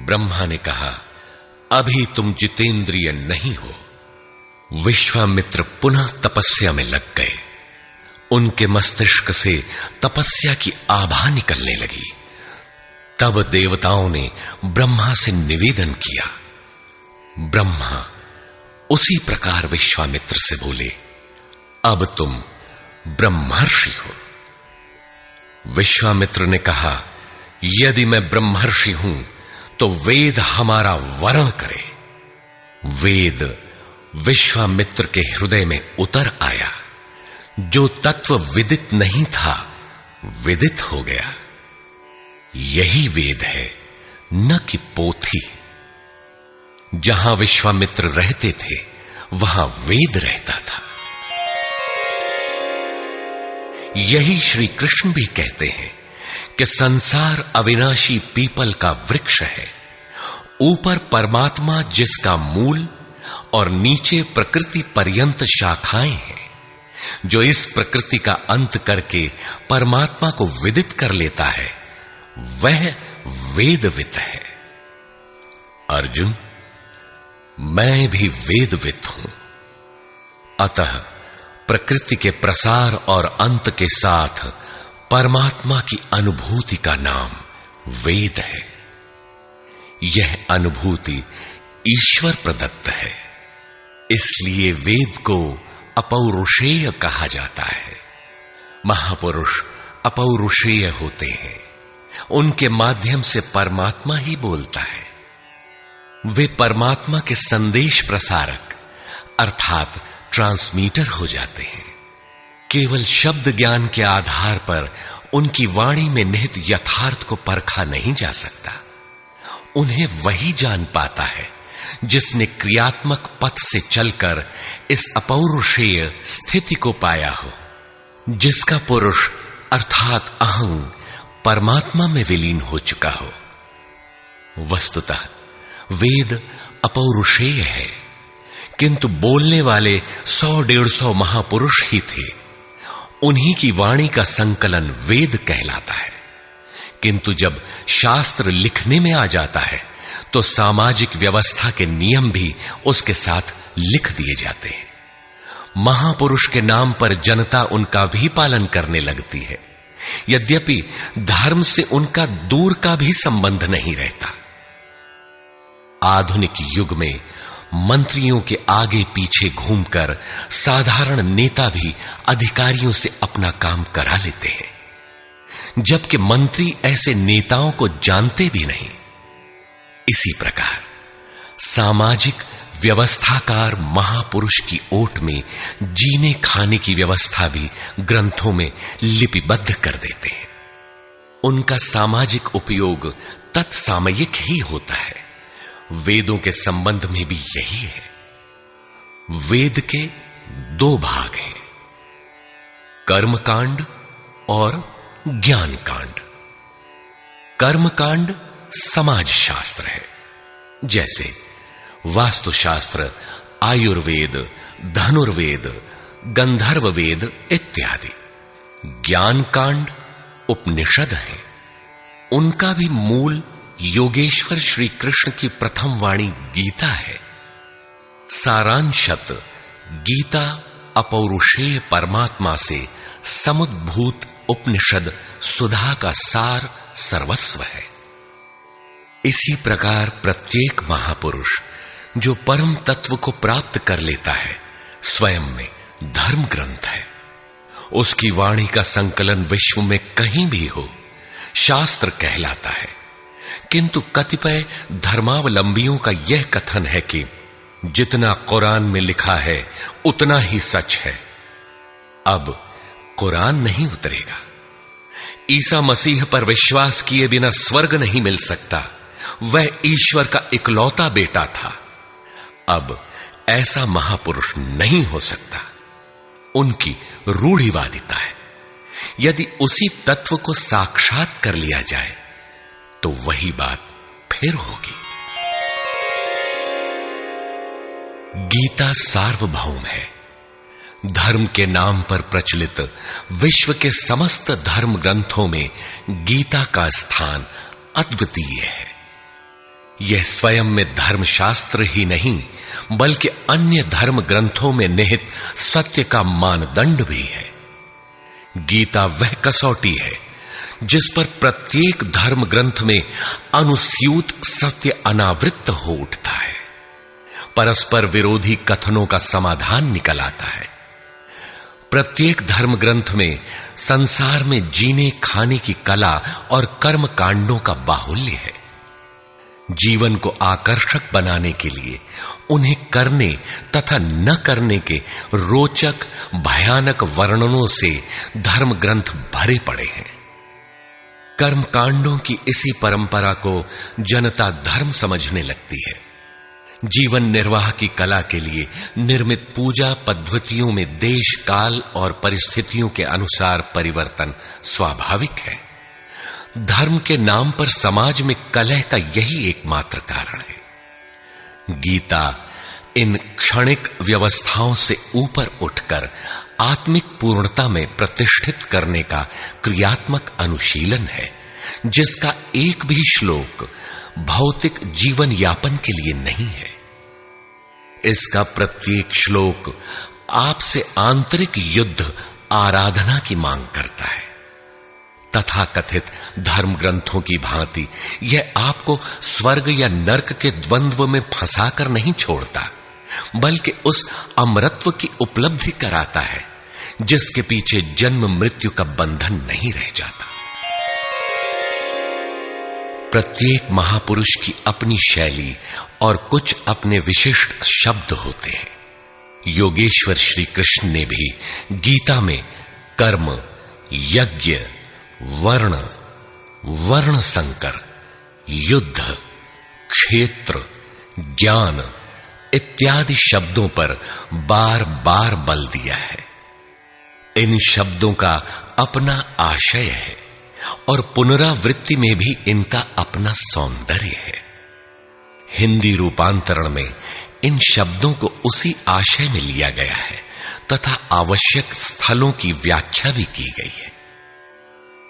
ब्रह्मा ने कहा, अभी तुम जितेंद्रिय नहीं हो। विश्वामित्र पुनः तपस्या में लग गए। उनके मस्तिष्क से तपस्या की आभा निकलने लगी। तब देवताओं ने ब्रह्मा से निवेदन किया। ब्रह्मा उसी प्रकार विश्वामित्र से बोले, अब तुम ब्रह्मर्षि हो। विश्वामित्र ने कहा, यदि मैं ब्रह्मर्षि हूं तो वेद हमारा वरण करे। वेद विश्वामित्र के हृदय में उतर आया। जो तत्व विदित नहीं था, विदित हो गया। यही वेद है, न कि पोथी। जहां विश्वामित्र रहते थे, वहां वेद रहता था। यही श्री कृष्ण भी कहते हैं कि संसार अविनाशी पीपल का वृक्ष है। ऊपर परमात्मा जिसका मूल और नीचे प्रकृति पर्यंत शाखाएं हैं। जो इस प्रकृति का अंत करके परमात्मा को विदित कर लेता है, वह वेदवित है। अर्जुन, मैं भी वेदवित हूं। अतः प्रकृति के प्रसार और अंत के साथ परमात्मा की अनुभूति का नाम वेद है। यह अनुभूति ईश्वर प्रदत्त है। इसलिए वेद को अपौरुषेय कहा जाता है। महापुरुष अपौरुषेय होते हैं। उनके माध्यम से परमात्मा ही बोलता है। वे परमात्मा के संदेश प्रसारक अर्थात ट्रांसमीटर हो जाते हैं। केवल शब्द ज्ञान के आधार पर उनकी वाणी में निहित यथार्थ को परखा नहीं जा सकता। उन्हें वही जान पाता है जिसने क्रियात्मक पथ से चलकर इस अपौरुषेय स्थिति को पाया हो, जिसका पुरुष अर्थात अहं परमात्मा में विलीन हो चुका हो। वस्तुतः वेद अपौरुषेय है, किंतु बोलने वाले 100-150 महापुरुष ही थे। उन्हीं की वाणी का संकलन वेद कहलाता है। किंतु जब शास्त्र लिखने में आ जाता है तो सामाजिक व्यवस्था के नियम भी उसके साथ लिख दिए जाते हैं। महापुरुष के नाम पर जनता उनका भी पालन करने लगती है, यद्यपि धर्म से उनका दूर का भी संबंध नहीं रहता। आधुनिक युग में मंत्रियों के आगे पीछे घूमकर साधारण नेता भी अधिकारियों से अपना काम करा लेते हैं, जबकि मंत्री ऐसे नेताओं को जानते भी नहीं। इसी प्रकार सामाजिक व्यवस्थाकार महापुरुष की ओट में जीने खाने की व्यवस्था भी ग्रंथों में लिपिबद्ध कर देते हैं। उनका सामाजिक उपयोग तत्सामयिक ही होता है। वेदों के संबंध में भी यही है। वेद के 2 भाग हैं, कर्मकांड और ज्ञान कांड। कर्मकांड समाज शास्त्र है, जैसे वास्तुशास्त्र, आयुर्वेद, धनुर्वेद, गंधर्व वेद इत्यादि। ज्ञान कांड उपनिषद है। उनका भी मूल योगेश्वर श्री कृष्ण की प्रथम वाणी गीता है। सारांशत गीता अपौरुषेय परमात्मा से समुद्भूत उपनिषद सुधा का सार सर्वस्व है। इसी प्रकार प्रत्येक महापुरुष जो परम तत्व को प्राप्त कर लेता है, स्वयं में धर्म ग्रंथ है। उसकी वाणी का संकलन विश्व में कहीं भी हो, शास्त्र कहलाता है। किंतु कतिपय धर्मावलंबियों का यह कथन है कि जितना कुरान में लिखा है उतना ही सच है। अब कुरान नहीं उतरेगा। ईसा मसीह पर विश्वास किए बिना स्वर्ग नहीं मिल सकता। वह ईश्वर का इकलौता बेटा था। अब ऐसा महापुरुष नहीं हो सकता। उनकी रूढ़िवादिता है। यदि उसी तत्व को साक्षात कर लिया जाए तो वही बात फिर होगी। गीता सार्वभौम है। धर्म के नाम पर प्रचलित विश्व के समस्त धर्म ग्रंथों में गीता का स्थान अद्वितीय है। यह स्वयं में धर्मशास्त्र ही नहीं बल्कि अन्य धर्म ग्रंथों में निहित सत्य का मानदंड भी है। गीता वह कसौटी है जिस पर प्रत्येक धर्म ग्रंथ में अनुस्यूत सत्य अनावृत हो उठता है। परस्पर विरोधी कथनों का समाधान निकल आता है। प्रत्येक धर्म ग्रंथ में संसार में जीने खाने की कला और कर्म कांडों का बाहुल्य है। जीवन को आकर्षक बनाने के लिए उन्हें करने तथा न करने के रोचक भयानक वर्णनों से धर्म ग्रंथ भरे पड़े हैं। कर्म कांडों की इसी परंपरा को जनता धर्म समझने लगती है। जीवन निर्वाह की कला के लिए निर्मित पूजा पद्धतियों में देश काल और परिस्थितियों के अनुसार परिवर्तन स्वाभाविक है। धर्म के नाम पर समाज में कलह का यही एकमात्र कारण है। गीता इन क्षणिक व्यवस्थाओं से ऊपर उठकर आत्मिक पूर्णता में प्रतिष्ठित करने का क्रियात्मक अनुशीलन है, जिसका एक भी श्लोक भौतिक जीवन यापन के लिए नहीं है। इसका प्रत्येक श्लोक आपसे आंतरिक युद्ध आराधना की मांग करता है। तथाकथित धर्म ग्रंथों की भांति यह आपको स्वर्ग या नर्क के द्वंद्व में फंसाकर नहीं छोड़ता, बल्कि उस अमरत्व की उपलब्धि कराता है जिसके पीछे जन्म मृत्यु का बंधन नहीं रह जाता। प्रत्येक महापुरुष की अपनी शैली और कुछ अपने विशिष्ट शब्द होते हैं। योगेश्वर श्री कृष्ण ने भी गीता में कर्म, यज्ञ, वर्ण, वर्ण संकर, युद्ध, क्षेत्र, ज्ञान इत्यादि शब्दों पर बार बार बल दिया है। इन शब्दों का अपना आशय है और पुनरावृत्ति में भी इनका अपना सौंदर्य है। हिंदी रूपांतरण में इन शब्दों को उसी आशय में लिया गया है तथा आवश्यक स्थलों की व्याख्या भी की गई है।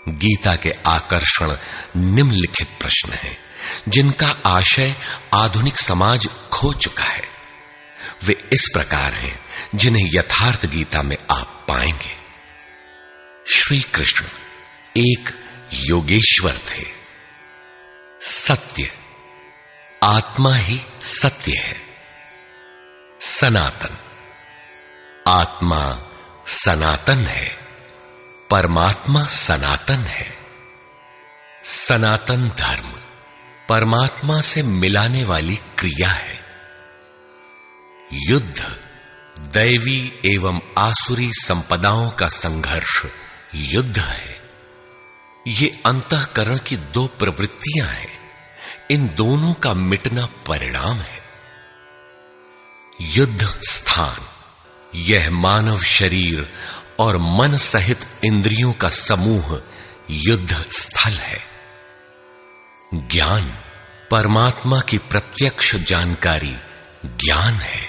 गीता के आकर्षण निम्नलिखित प्रश्न हैं, जिनका आशय आधुनिक समाज खो चुका है। वे इस प्रकार हैं जिन्हें यथार्थ गीता में आप पाएंगे। श्री कृष्ण एक योगेश्वर थे। सत्य, आत्मा ही सत्य है। सनातन, आत्मा सनातन है, परमात्मा सनातन है। सनातन धर्म परमात्मा से मिलाने वाली क्रिया है। युद्ध दैवी एवं आसुरी संपदाओं का संघर्ष युद्ध है। ये अंतःकरण की दो प्रवृत्तियां हैं। इन दोनों का मिटना परिणाम है। युद्ध स्थान, यह मानव शरीर और मन सहित इंद्रियों का समूह युद्ध स्थल है। ज्ञान, परमात्मा की प्रत्यक्ष जानकारी ज्ञान है।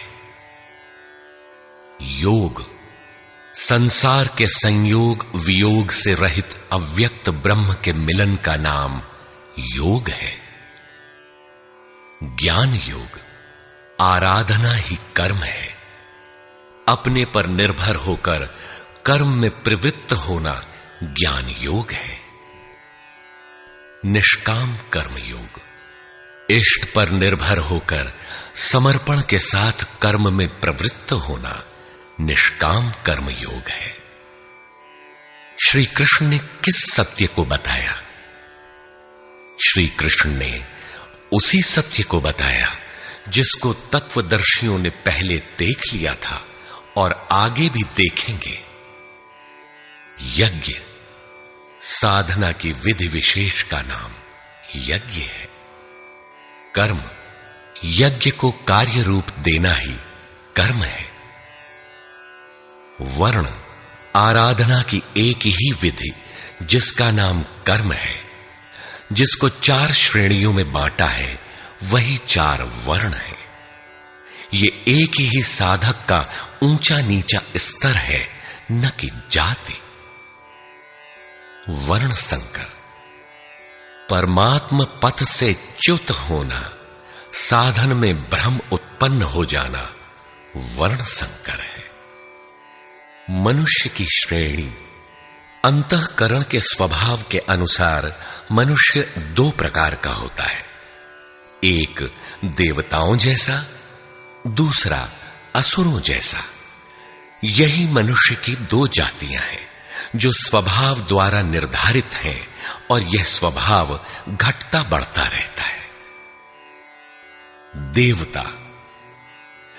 योग, संसार के संयोग वियोग से रहित अव्यक्त ब्रह्म के मिलन का नाम योग है। ज्ञान योग, आराधना ही कर्म है। अपने पर निर्भर होकर कर्म में प्रवृत्त होना ज्ञान योग है। निष्काम कर्म योग, इष्ट पर निर्भर होकर समर्पण के साथ कर्म में प्रवृत्त होना निष्काम कर्म योग है। श्री कृष्ण ने किस सत्य को बताया? श्री कृष्ण ने उसी सत्य को बताया जिसको तत्वदर्शियों ने पहले देख लिया था और आगे भी देखेंगे। यज्ञ साधना की विधि विशेष का नाम यज्ञ है। कर्म, यज्ञ को कार्य रूप देना ही कर्म है। वर्ण, आराधना की एक ही विधि जिसका नाम कर्म है, जिसको 4 श्रेणियों में बांटा है, वही 4 वर्ण है। ये एक ही साधक का ऊंचा नीचा स्तर है, न कि जाति। वर्ण संकर, परमात्म पथ से च्युत होना, साधन में भ्रम उत्पन्न हो जाना वर्ण संकर है। मनुष्य की श्रेणी, अंतःकरण के स्वभाव के अनुसार मनुष्य 2 प्रकार का होता है। एक देवताओं जैसा, दूसरा असुरों जैसा। यही मनुष्य की 2 जातियां हैं जो स्वभाव द्वारा निर्धारित हैं, और यह स्वभाव घटता बढ़ता रहता है। देवता,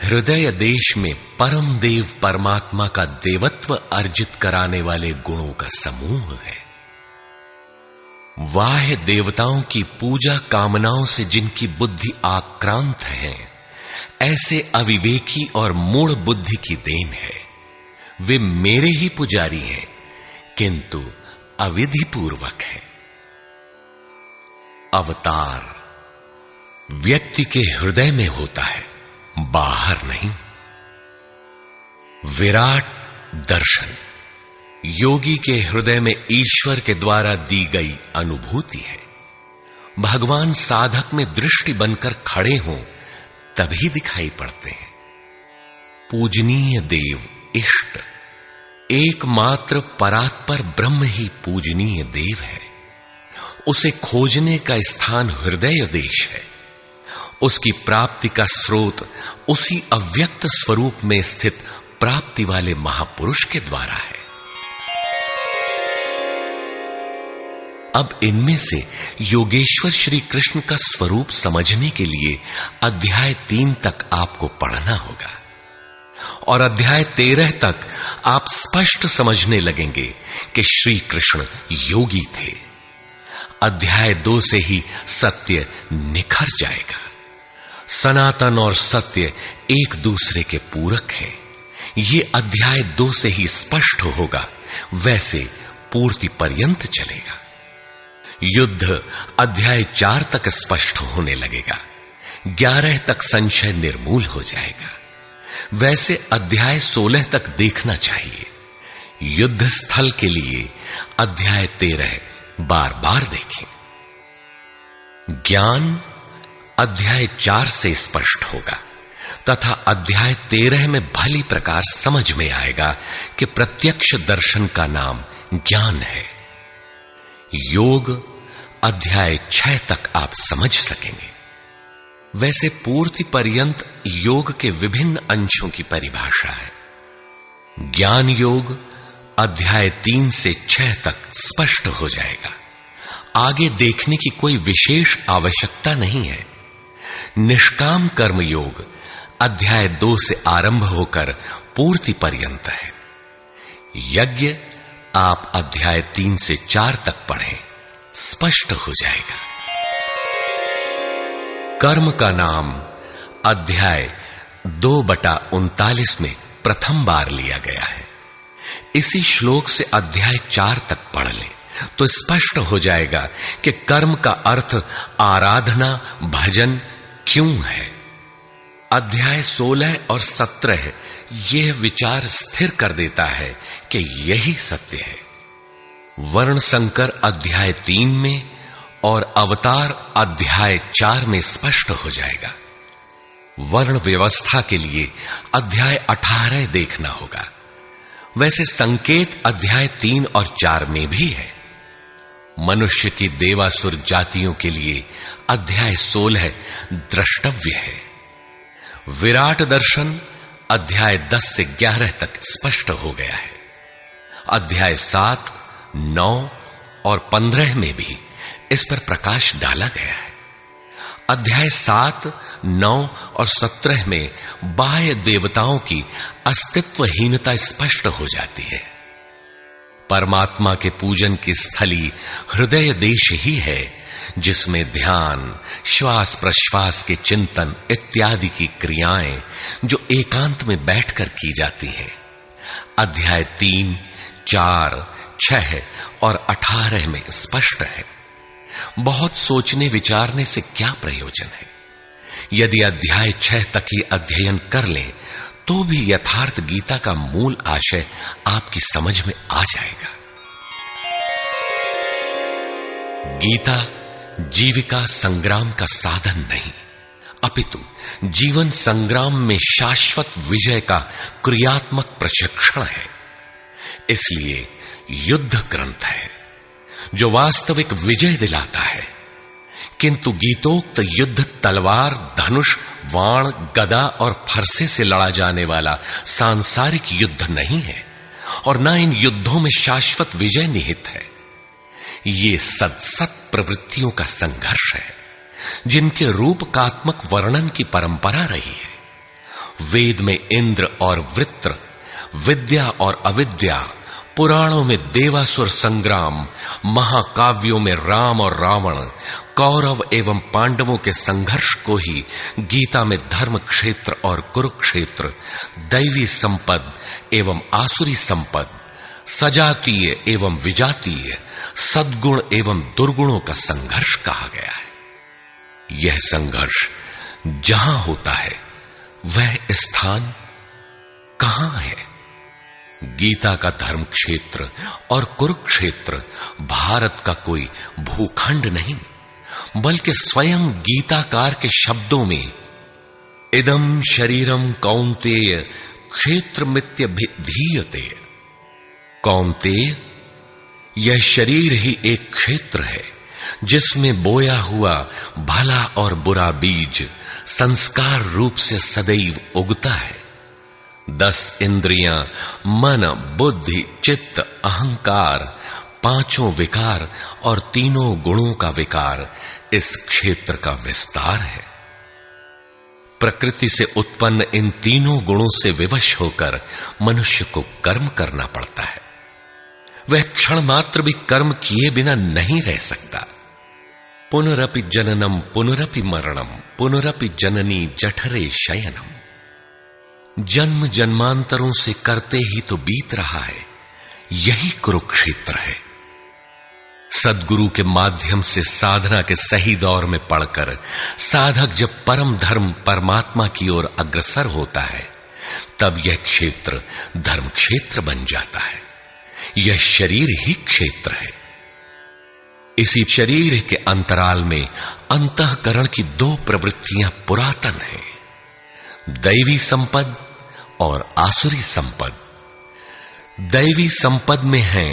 हृदय देश में परम देव परमात्मा का देवत्व अर्जित कराने वाले गुणों का समूह है। वाह्य देवताओं की पूजा कामनाओं से जिनकी बुद्धि आक्रांत है, ऐसे अविवेकी और मूढ़ बुद्धि की देन है। वे मेरे ही पुजारी हैं, किंतु अविधि पूर्वक है। अवतार व्यक्ति के हृदय में होता है, बाहर नहीं। विराट दर्शन योगी के हृदय में ईश्वर के द्वारा दी गई अनुभूति है। भगवान साधक में दृष्टि बनकर खड़े हों तभी दिखाई पड़ते हैं। पूजनीय देव इष्ट, एकमात्र परात्पर ब्रह्म ही पूजनीय देव है। उसे खोजने का स्थान हृदय देश है। उसकी प्राप्ति का स्रोत उसी अव्यक्त स्वरूप में स्थित प्राप्ति वाले महापुरुष के द्वारा है। अब इनमें से योगेश्वर श्री कृष्ण का स्वरूप समझने के लिए अध्याय 3 तक आपको पढ़ना होगा, और अध्याय 13 तक आप स्पष्ट समझने लगेंगे कि श्री कृष्ण योगी थे। अध्याय 2 से ही सत्य निखर जाएगा। सनातन और सत्य एक दूसरे के पूरक हैं। ये अध्याय 2 से ही स्पष्ट होगा, वैसे पूर्ति पर्यंत चलेगा। युद्ध अध्याय 4 तक स्पष्ट होने लगेगा। 11 तक संशय निर्मूल हो जाएगा। वैसे अध्याय 16 तक देखना चाहिए। युद्ध स्थल के लिए अध्याय 13 बार बार देखें। ज्ञान अध्याय 4 से स्पष्ट होगा, तथा अध्याय 13 में भली प्रकार समझ में आएगा कि प्रत्यक्ष दर्शन का नाम ज्ञान है। योग अध्याय 6 तक आप समझ सकेंगे। वैसे पूर्ति पर्यंत योग के विभिन्न अंशों की परिभाषा है। ज्ञान योग अध्याय 3 से 6 तक स्पष्ट हो जाएगा। आगे देखने की कोई विशेष आवश्यकता नहीं है। निष्काम कर्म योग अध्याय 2 से आरंभ होकर पूर्ति पर्यंत है। यज्ञ आप अध्याय 3 से 4 तक पढ़ें, स्पष्ट हो जाएगा। कर्म का नाम अध्याय 2/39 में प्रथम बार लिया गया है। इसी श्लोक से अध्याय 4 तक पढ़ लें तो स्पष्ट हो जाएगा कि कर्म का अर्थ आराधना भजन क्यों है। अध्याय 16 और 17 यह विचार स्थिर कर देता है कि यही सत्य है। वर्ण संकर अध्याय 3 में और अवतार अध्याय 4 में स्पष्ट हो जाएगा। वर्ण व्यवस्था के लिए अध्याय 18 देखना होगा। वैसे संकेत अध्याय 3 और 4 में भी है। मनुष्य की देवासुर जातियों के लिए अध्याय 16 द्रष्टव्य है। विराट दर्शन अध्याय 10 से 11 तक स्पष्ट हो गया है। अध्याय 7, 9 और 15 में भी इस पर प्रकाश डाला गया है। अध्याय 7, 9 और 17 में बाह्य देवताओं की अस्तित्वहीनता स्पष्ट हो जाती है। परमात्मा के पूजन की स्थली हृदय देश ही है, जिसमें ध्यान, श्वास प्रश्वास के चिंतन इत्यादि की क्रियाएं जो एकांत में बैठकर की जाती हैं। अध्याय 3, 4, 6 और 18 में स्पष्ट है। बहुत सोचने विचारने से क्या प्रयोजन है? यदि अध्याय 6 तक ही अध्ययन कर लें तो भी यथार्थ गीता का मूल आशय आपकी समझ में आ जाएगा। गीता जीविका संग्राम का साधन नहीं, अपितु जीवन संग्राम में शाश्वत विजय का क्रियात्मक प्रशिक्षण है। इसलिए युद्ध ग्रंथ है जो वास्तविक विजय दिलाता है, किंतु गीतोक्त युद्ध तलवार, धनुष, वाण, गदा और फरसे से लड़ा जाने वाला सांसारिक युद्ध नहीं है और न इन युद्धों में शाश्वत विजय निहित है। ये सत प्रवृत्तियों का संघर्ष है, जिनके रूपकात्मक वर्णन की परंपरा रही है। वेद में इंद्र और वृत्र, विद्या और अविद्या, पुराणों में देवासुर संग्राम, महाकाव्यों में राम और रावण, कौरव एवं पांडवों के संघर्ष को ही गीता में धर्म क्षेत्र और कुरुक्षेत्र, दैवी संपद एवं आसुरी संपद, सजातीय एवं विजातीय, सद्गुण एवं दुर्गुणों का संघर्ष कहा गया है। यह संघर्ष जहां होता है वह स्थान कहां है? गीता का धर्म क्षेत्र और कुरुक्षेत्र भारत का कोई भूखंड नहीं, बल्कि स्वयं गीताकार के शब्दों में इदं शरीरम कौन्तेय क्षेत्रमित्यभिधीयते। कौन्तेय, यह शरीर ही एक क्षेत्र है जिसमें बोया हुआ भला और बुरा बीज संस्कार रूप से सदैव उगता है। 10 इंद्रियां, मन, बुद्धि, चित्त, अहंकार, 5 विकार और 3 गुणों का विकार इस क्षेत्र का विस्तार है। प्रकृति से उत्पन्न इन 3 गुणों से विवश होकर मनुष्य को कर्म करना पड़ता है। वह क्षण मात्र भी कर्म किए बिना नहीं रह सकता। पुनरपि जननम पुनरपि मरणम पुनरपि जननी जठरे शयनम। जन्म जन्मांतरों से करते ही तो बीत रहा है, यही कुरुक्षेत्र है। सद्गुरु के माध्यम से साधना के सही दौर में पड़कर साधक जब परम धर्म परमात्मा की ओर अग्रसर होता है, तब यह क्षेत्र धर्म क्षेत्र बन जाता है। यह शरीर ही क्षेत्र है। इसी शरीर के अंतराल में अंतःकरण की 2 प्रवृत्तियां पुरातन हैं, दैवी संपद और आसुरी संपद। दैवी संपद में है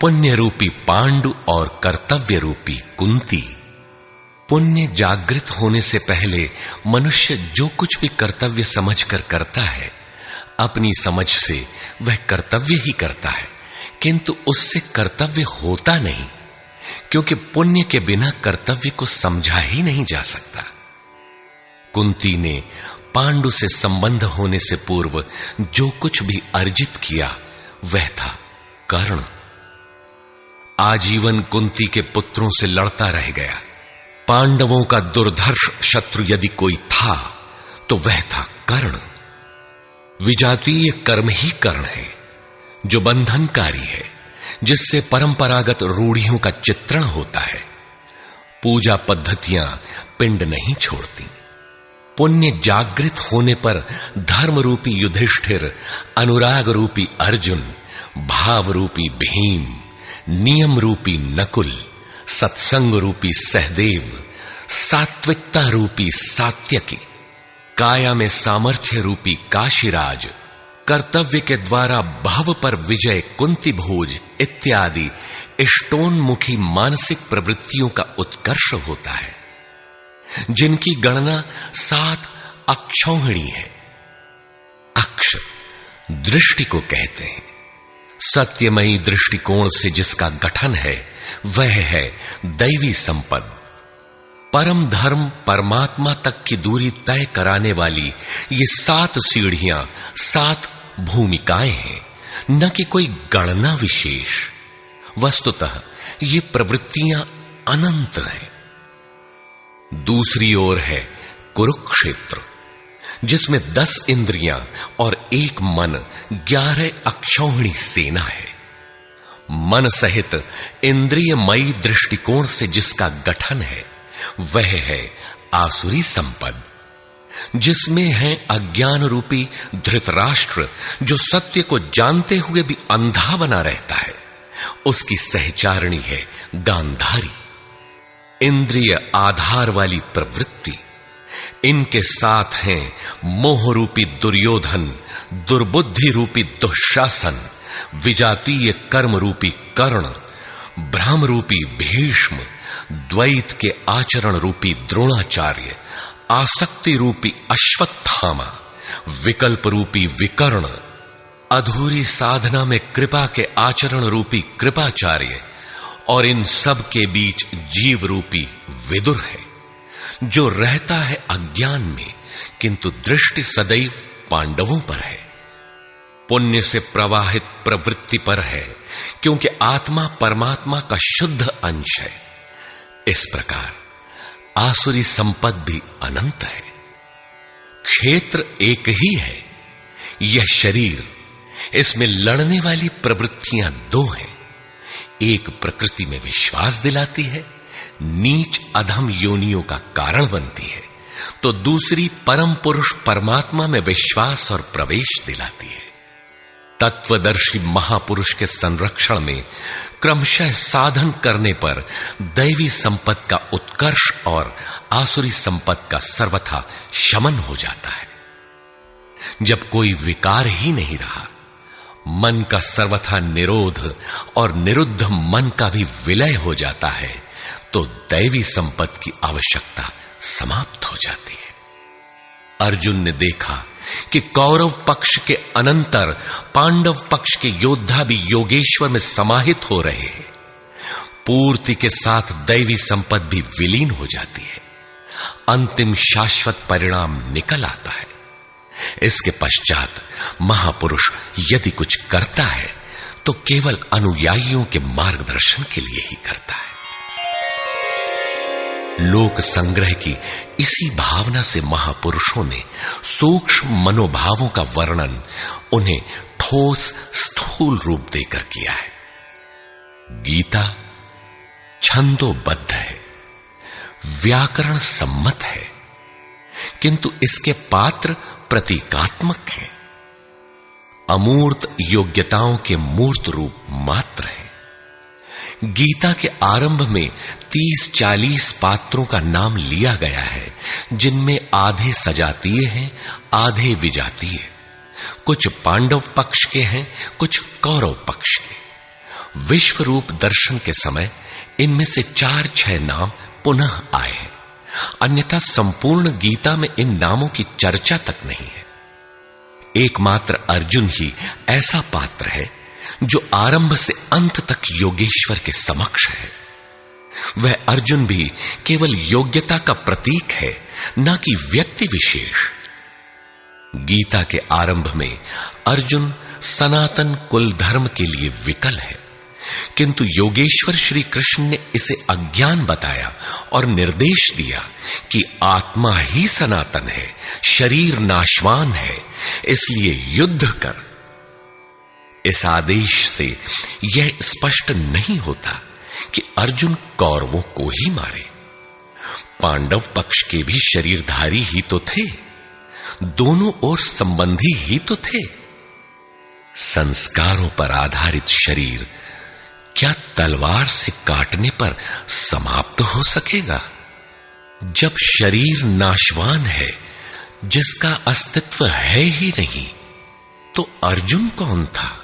पुण्य रूपी पांडु और कर्तव्य रूपी कुंती। पुण्य जागृत होने से पहले मनुष्य जो कुछ भी कर्तव्य समझकर करता है, अपनी समझ से वह कर्तव्य ही करता है, किंतु उससे कर्तव्य होता नहीं, क्योंकि पुण्य के बिना कर्तव्य को समझा ही नहीं जा सकता। कुंती ने पांडु से संबंध होने से पूर्व जो कुछ भी अर्जित किया वह था कर्ण। आजीवन कुंती के पुत्रों से लड़ता रह गया। पांडवों का दुर्धर्ष शत्रु यदि कोई था तो वह था कर्ण। विजातीय कर्म ही कर्ण है, जो बंधनकारी है, जिससे परंपरागत रूढ़ियों का चित्रण होता है। पूजा पद्धतियां पिंड नहीं छोड़ती। पुण्य जागृत होने पर धर्म रूपी युधिष्ठिर, अनुराग रूपी अर्जुन, भाव रूपी भीम, नियम रूपी नकुल, सत्संग रूपी सहदेव, सात्विकता रूपी सात्यकी, काया में सामर्थ्य रूपी काशीराज, कर्तव्य के द्वारा भव पर विजय कुंती भोज इत्यादि इष्टोन्मुखी मानसिक प्रवृत्तियों का उत्कर्ष होता है, जिनकी गणना 7 अक्षौहिणी है। अक्ष दृष्टि को कहते हैं। सत्यमयी दृष्टिकोण से जिसका गठन है वह है दैवी संपद। परम धर्म परमात्मा तक की दूरी तय कराने वाली ये 7 सीढ़ियां, 7 भूमिकाएं हैं, न कि कोई गणना विशेष। वस्तुतः ये प्रवृत्तियां अनंत हैं। दूसरी ओर है कुरुक्षेत्र, जिसमें 10 इंद्रियां और 1 मन 11 अक्षौहिणी सेना है। मन सहित इंद्रियमयी दृष्टिकोण से जिसका गठन है वह है आसुरी संपद, जिसमें है अज्ञान रूपी धृतराष्ट्र, जो सत्य को जानते हुए भी अंधा बना रहता है। उसकी सहचारिणी है गांधारी, इंद्रिय आधार वाली प्रवृत्ति। इनके साथ हैं मोह रूपी दुर्योधन, दुर्बुद्धि रूपी दुःशासन, विजातीय कर्म रूपी कर्ण, भ्रम रूपी भीष्म, द्वैत के आचरण रूपी द्रोणाचार्य, आसक्ति रूपी अश्वत्थामा, विकल्प रूपी विकर्ण, अधूरी साधना में कृपा के आचरण रूपी कृपाचार्य, और इन सब के बीच जीव रूपी विदुर है, जो रहता है अज्ञान में, किंतु दृष्टि सदैव पांडवों पर है। पुण्य से प्रवाहित प्रवृत्ति पर है, क्योंकि आत्मा परमात्मा का शुद्ध अंश है। इस प्रकार आसुरी संपद भी अनंत है। क्षेत्र एक ही है, यह शरीर, इसमें लड़ने वाली प्रवृत्तियां 2 हैं। एक प्रकृति में विश्वास दिलाती है, नीच अधम योनियों का कारण बनती है, तो दूसरी परम पुरुष परमात्मा में विश्वास और प्रवेश दिलाती है। तत्वदर्शी महापुरुष के संरक्षण में क्रमशः साधन करने पर दैवी संपत्ति का उत्कर्ष और आसुरी संपत्ति का सर्वथा शमन हो जाता है। जब कोई विकार ही नहीं रहा, मन का सर्वथा निरोध और निरुद्ध मन का भी विलय हो जाता है, तो दैवी संपत्ति की आवश्यकता समाप्त हो जाती है। अर्जुन ने देखा कि कौरव पक्ष के अनंतर पांडव पक्ष के योद्धा भी योगेश्वर में समाहित हो रहे हैं। पूर्ति के साथ दैवी संपत्ति भी विलीन हो जाती है। अंतिम शाश्वत परिणाम निकल आता है। इसके पश्चात महापुरुष यदि कुछ करता है तो केवल अनुयायियों के मार्गदर्शन के लिए ही करता है। लोक संग्रह की इसी भावना से महापुरुषों ने सूक्ष्म मनोभावों का वर्णन उन्हें ठोस स्थूल रूप देकर किया है। गीता छंदोबद्ध है, व्याकरण सम्मत है, किंतु इसके पात्र प्रतीकात्मक हैं। अमूर्त योग्यताओं के मूर्त रूप मात्र है। गीता के आरंभ में 30-40 पात्रों का नाम लिया गया है, जिनमें आधे सजातीय हैं, आधे विजातीय। कुछ पांडव पक्ष के हैं, कुछ कौरव पक्ष के। विश्व रूप दर्शन के समय इनमें से 4-6 नाम पुनः आए हैं, अन्यथा संपूर्ण गीता में इन नामों की चर्चा तक नहीं है। एकमात्र अर्जुन ही ऐसा पात्र है जो आरंभ से अंत तक योगेश्वर के समक्ष है। वह अर्जुन भी केवल योग्यता का प्रतीक है, न कि व्यक्ति विशेष। गीता के आरंभ में अर्जुन सनातन कुल धर्म के लिए विकल है, किंतु योगेश्वर श्री कृष्ण ने इसे अज्ञान बताया और निर्देश दिया कि आत्मा ही सनातन है, शरीर नाशवान है, इसलिए युद्ध कर। इस आदेश से यह स्पष्ट नहीं होता कि अर्जुन कौरवों को ही मारे। पांडव पक्ष के भी शरीरधारी ही तो थे, दोनों ओर संबंधी ही तो थे। संस्कारों पर आधारित शरीर क्या तलवार से काटने पर समाप्त हो सकेगा? जब शरीर नाशवान है, जिसका अस्तित्व है ही नहीं, तो अर्जुन कौन था?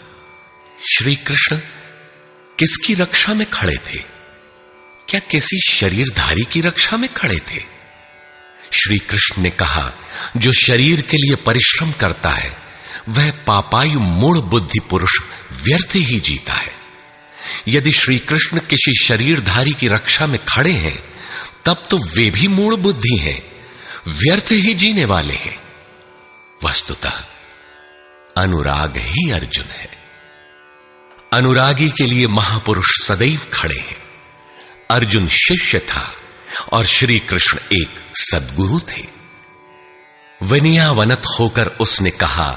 श्री कृष्ण किसकी रक्षा में खड़े थे? क्या किसी शरीरधारी की रक्षा में खड़े थे? श्री कृष्ण ने कहा, जो शरीर के लिए परिश्रम करता है वह पापायु मूढ़ बुद्धि पुरुष व्यर्थ ही जीता है। यदि श्री कृष्ण किसी शरीरधारी की रक्षा में खड़े हैं, तब तो वे भी मूढ़ बुद्धि हैं, व्यर्थ ही जीने वाले हैं। वस्तुतः अनुराग ही अर्जुन है, अनुरागी के लिए महापुरुष सदैव खड़े हैं। अर्जुन शिष्य था और श्री कृष्ण एक सद्गुरु थे। विनयावनत होकर उसने कहा,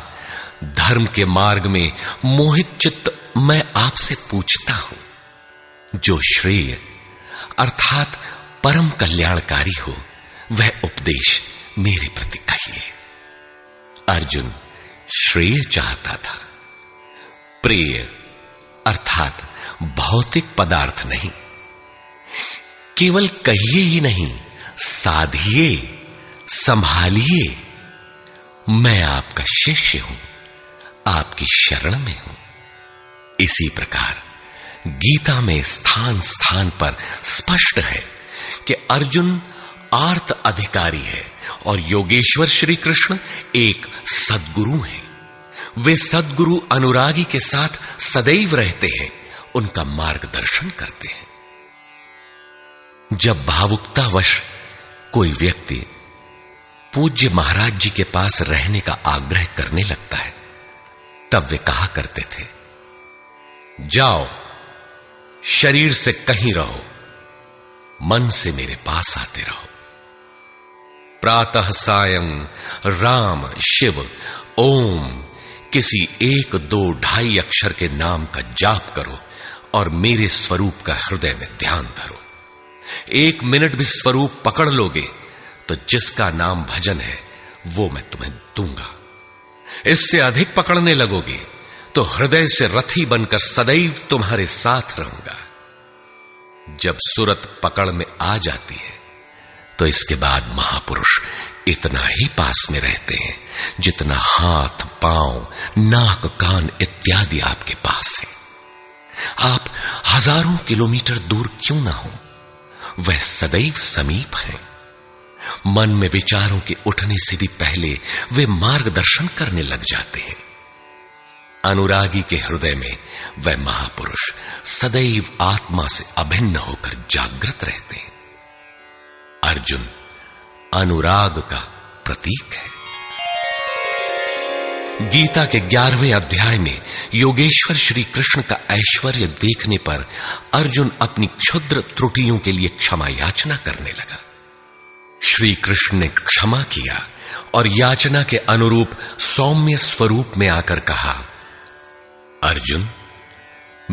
धर्म के मार्ग में मोहित चित्त मैं आपसे पूछता हूं, जो श्रेय अर्थात परम कल्याणकारी हो वह उपदेश मेरे प्रति कहिए। अर्जुन श्रेय चाहता था, प्रेय अर्थात भौतिक पदार्थ नहीं। केवल कहिए ही नहीं, साधिए, संभालिए। मैं आपका शिष्य हूं, आपकी शरण में हूं। इसी प्रकार गीता में स्थान स्थान पर स्पष्ट है कि अर्जुन आर्त अधिकारी है और योगेश्वर श्री कृष्ण एक सद्गुरु हैं। वे सद्गुरु अनुरागी के साथ सदैव रहते हैं, उनका मार्गदर्शन करते हैं। जब भावुकतावश कोई व्यक्ति पूज्य महाराज जी के पास रहने का आग्रह करने लगता है, तब वे कहा करते थे, जाओ, शरीर से कहीं रहो, मन से मेरे पास आते रहो। प्रातः सायं राम शिव ओम किसी 1, 2, 2.5 अक्षर के नाम का जाप करो और मेरे स्वरूप का हृदय में ध्यान धरो। 1 मिनट भी स्वरूप पकड़ लोगे तो जिसका नाम भजन है वो मैं तुम्हें दूंगा। इससे अधिक पकड़ने लगोगे तो हृदय से रथी बनकर सदैव तुम्हारे साथ रहूंगा। जब सुरत पकड़ में आ जाती है तो इसके बाद महापुरुष इतना ही पास में रहते हैं जितना हाथ, पांव, नाक, कान इत्यादि आपके पास है। आप हजारों किलोमीटर दूर क्यों ना हो, वह सदैव समीप है। मन में विचारों के उठने से भी पहले वे मार्गदर्शन करने लग जाते हैं। अनुरागी के हृदय में वह महापुरुष सदैव आत्मा से अभिन्न होकर जागृत रहते हैं। अर्जुन अनुराग का प्रतीक है। गीता के 11वें अध्याय में योगेश्वर श्री कृष्ण का ऐश्वर्य देखने पर अर्जुन अपनी क्षुद्र त्रुटियों के लिए क्षमा याचना करने लगा। श्री कृष्ण ने क्षमा किया और याचना के अनुरूप सौम्य स्वरूप में आकर कहा, अर्जुन,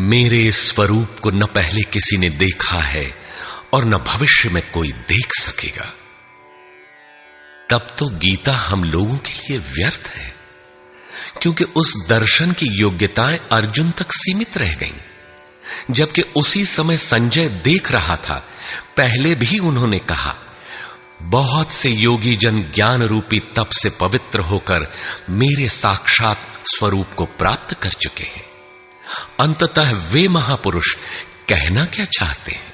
मेरे स्वरूप को न पहले किसी ने देखा है और न भविष्य में कोई देख सकेगा। तब तो गीता हम लोगों के लिए व्यर्थ है, क्योंकि उस दर्शन की योग्यताएं अर्जुन तक सीमित रह गईं। जबकि उसी समय संजय देख रहा था, पहले भी उन्होंने कहा, बहुत से योगी जन ज्ञान रूपी तप से पवित्र होकर मेरे साक्षात स्वरूप को प्राप्त कर चुके हैं। अंततः वे महापुरुष कहना क्या चाहते हैं?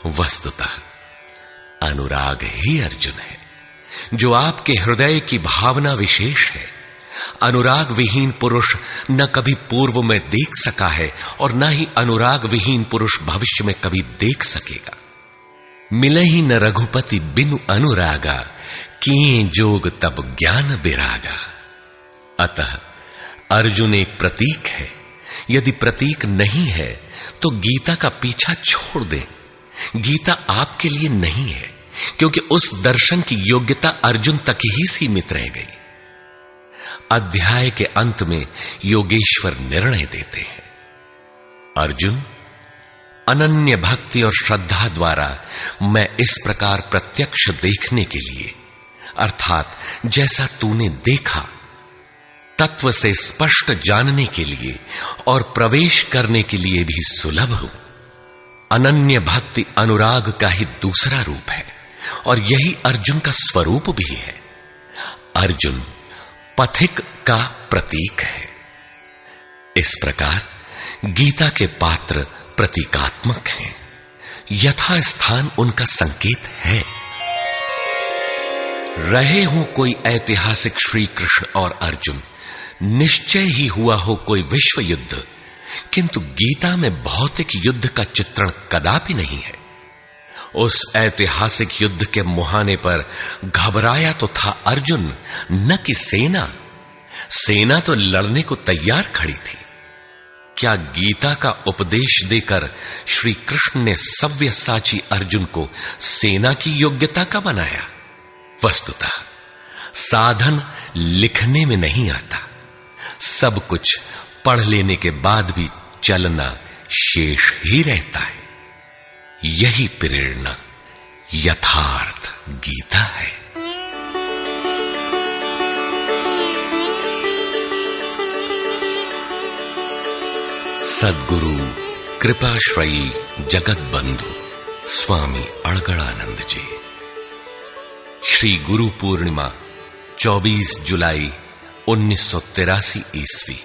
वस्तुतः अनुराग ही अर्जुन है, जो आपके हृदय की भावना विशेष है। अनुराग विहीन पुरुष न कभी पूर्व में देख सका है और न ही अनुराग विहीन पुरुष भविष्य में कभी देख सकेगा। मिले ही न रघुपति बिनु अनुरागा, किए जोग तब ज्ञान बिरागा। अतः अर्जुन एक प्रतीक है। यदि प्रतीक नहीं है तो गीता का पीछा छोड़ दें। गीता आपके लिए नहीं है, क्योंकि उस दर्शन की योग्यता अर्जुन तक ही सीमित रह गई। अध्याय के अंत में योगेश्वर निर्णय देते हैं, अर्जुन, अनन्य भक्ति और श्रद्धा द्वारा मैं इस प्रकार प्रत्यक्ष देखने के लिए, अर्थात जैसा तूने देखा, तत्व से स्पष्ट जानने के लिए और प्रवेश करने के लिए भी सुलभ हूं। अनन्य भक्ति अनुराग का ही दूसरा रूप है और यही अर्जुन का स्वरूप भी है। अर्जुन पथिक का प्रतीक है। इस प्रकार गीता के पात्र प्रतीकात्मक हैं, यथा स्थान उनका संकेत है। रहे हो कोई ऐतिहासिक श्री कृष्ण और अर्जुन, निश्चय ही हुआ हो कोई विश्व युद्ध, किंतु गीता में भौतिक युद्ध का चित्रण कदापि नहीं है। उस ऐतिहासिक युद्ध के मुहाने पर घबराया तो था अर्जुन, न कि सेना। सेना तो लड़ने को तैयार खड़ी थी। क्या गीता का उपदेश देकर श्री कृष्ण ने सव्यसाची अर्जुन को सेना की योग्यता का बनाया? वस्तुतः साधन लिखने में नहीं आता, सब कुछ पढ़ लेने के बाद भी चलना शेष ही रहता है। यही प्रेरणा यथार्थ गीता है। सद्गुरु कृपाश्रयी जगत बंधु स्वामी अड़गड़ानंद जी। श्री गुरु पूर्णिमा 24 जुलाई 1983 ईस्वी।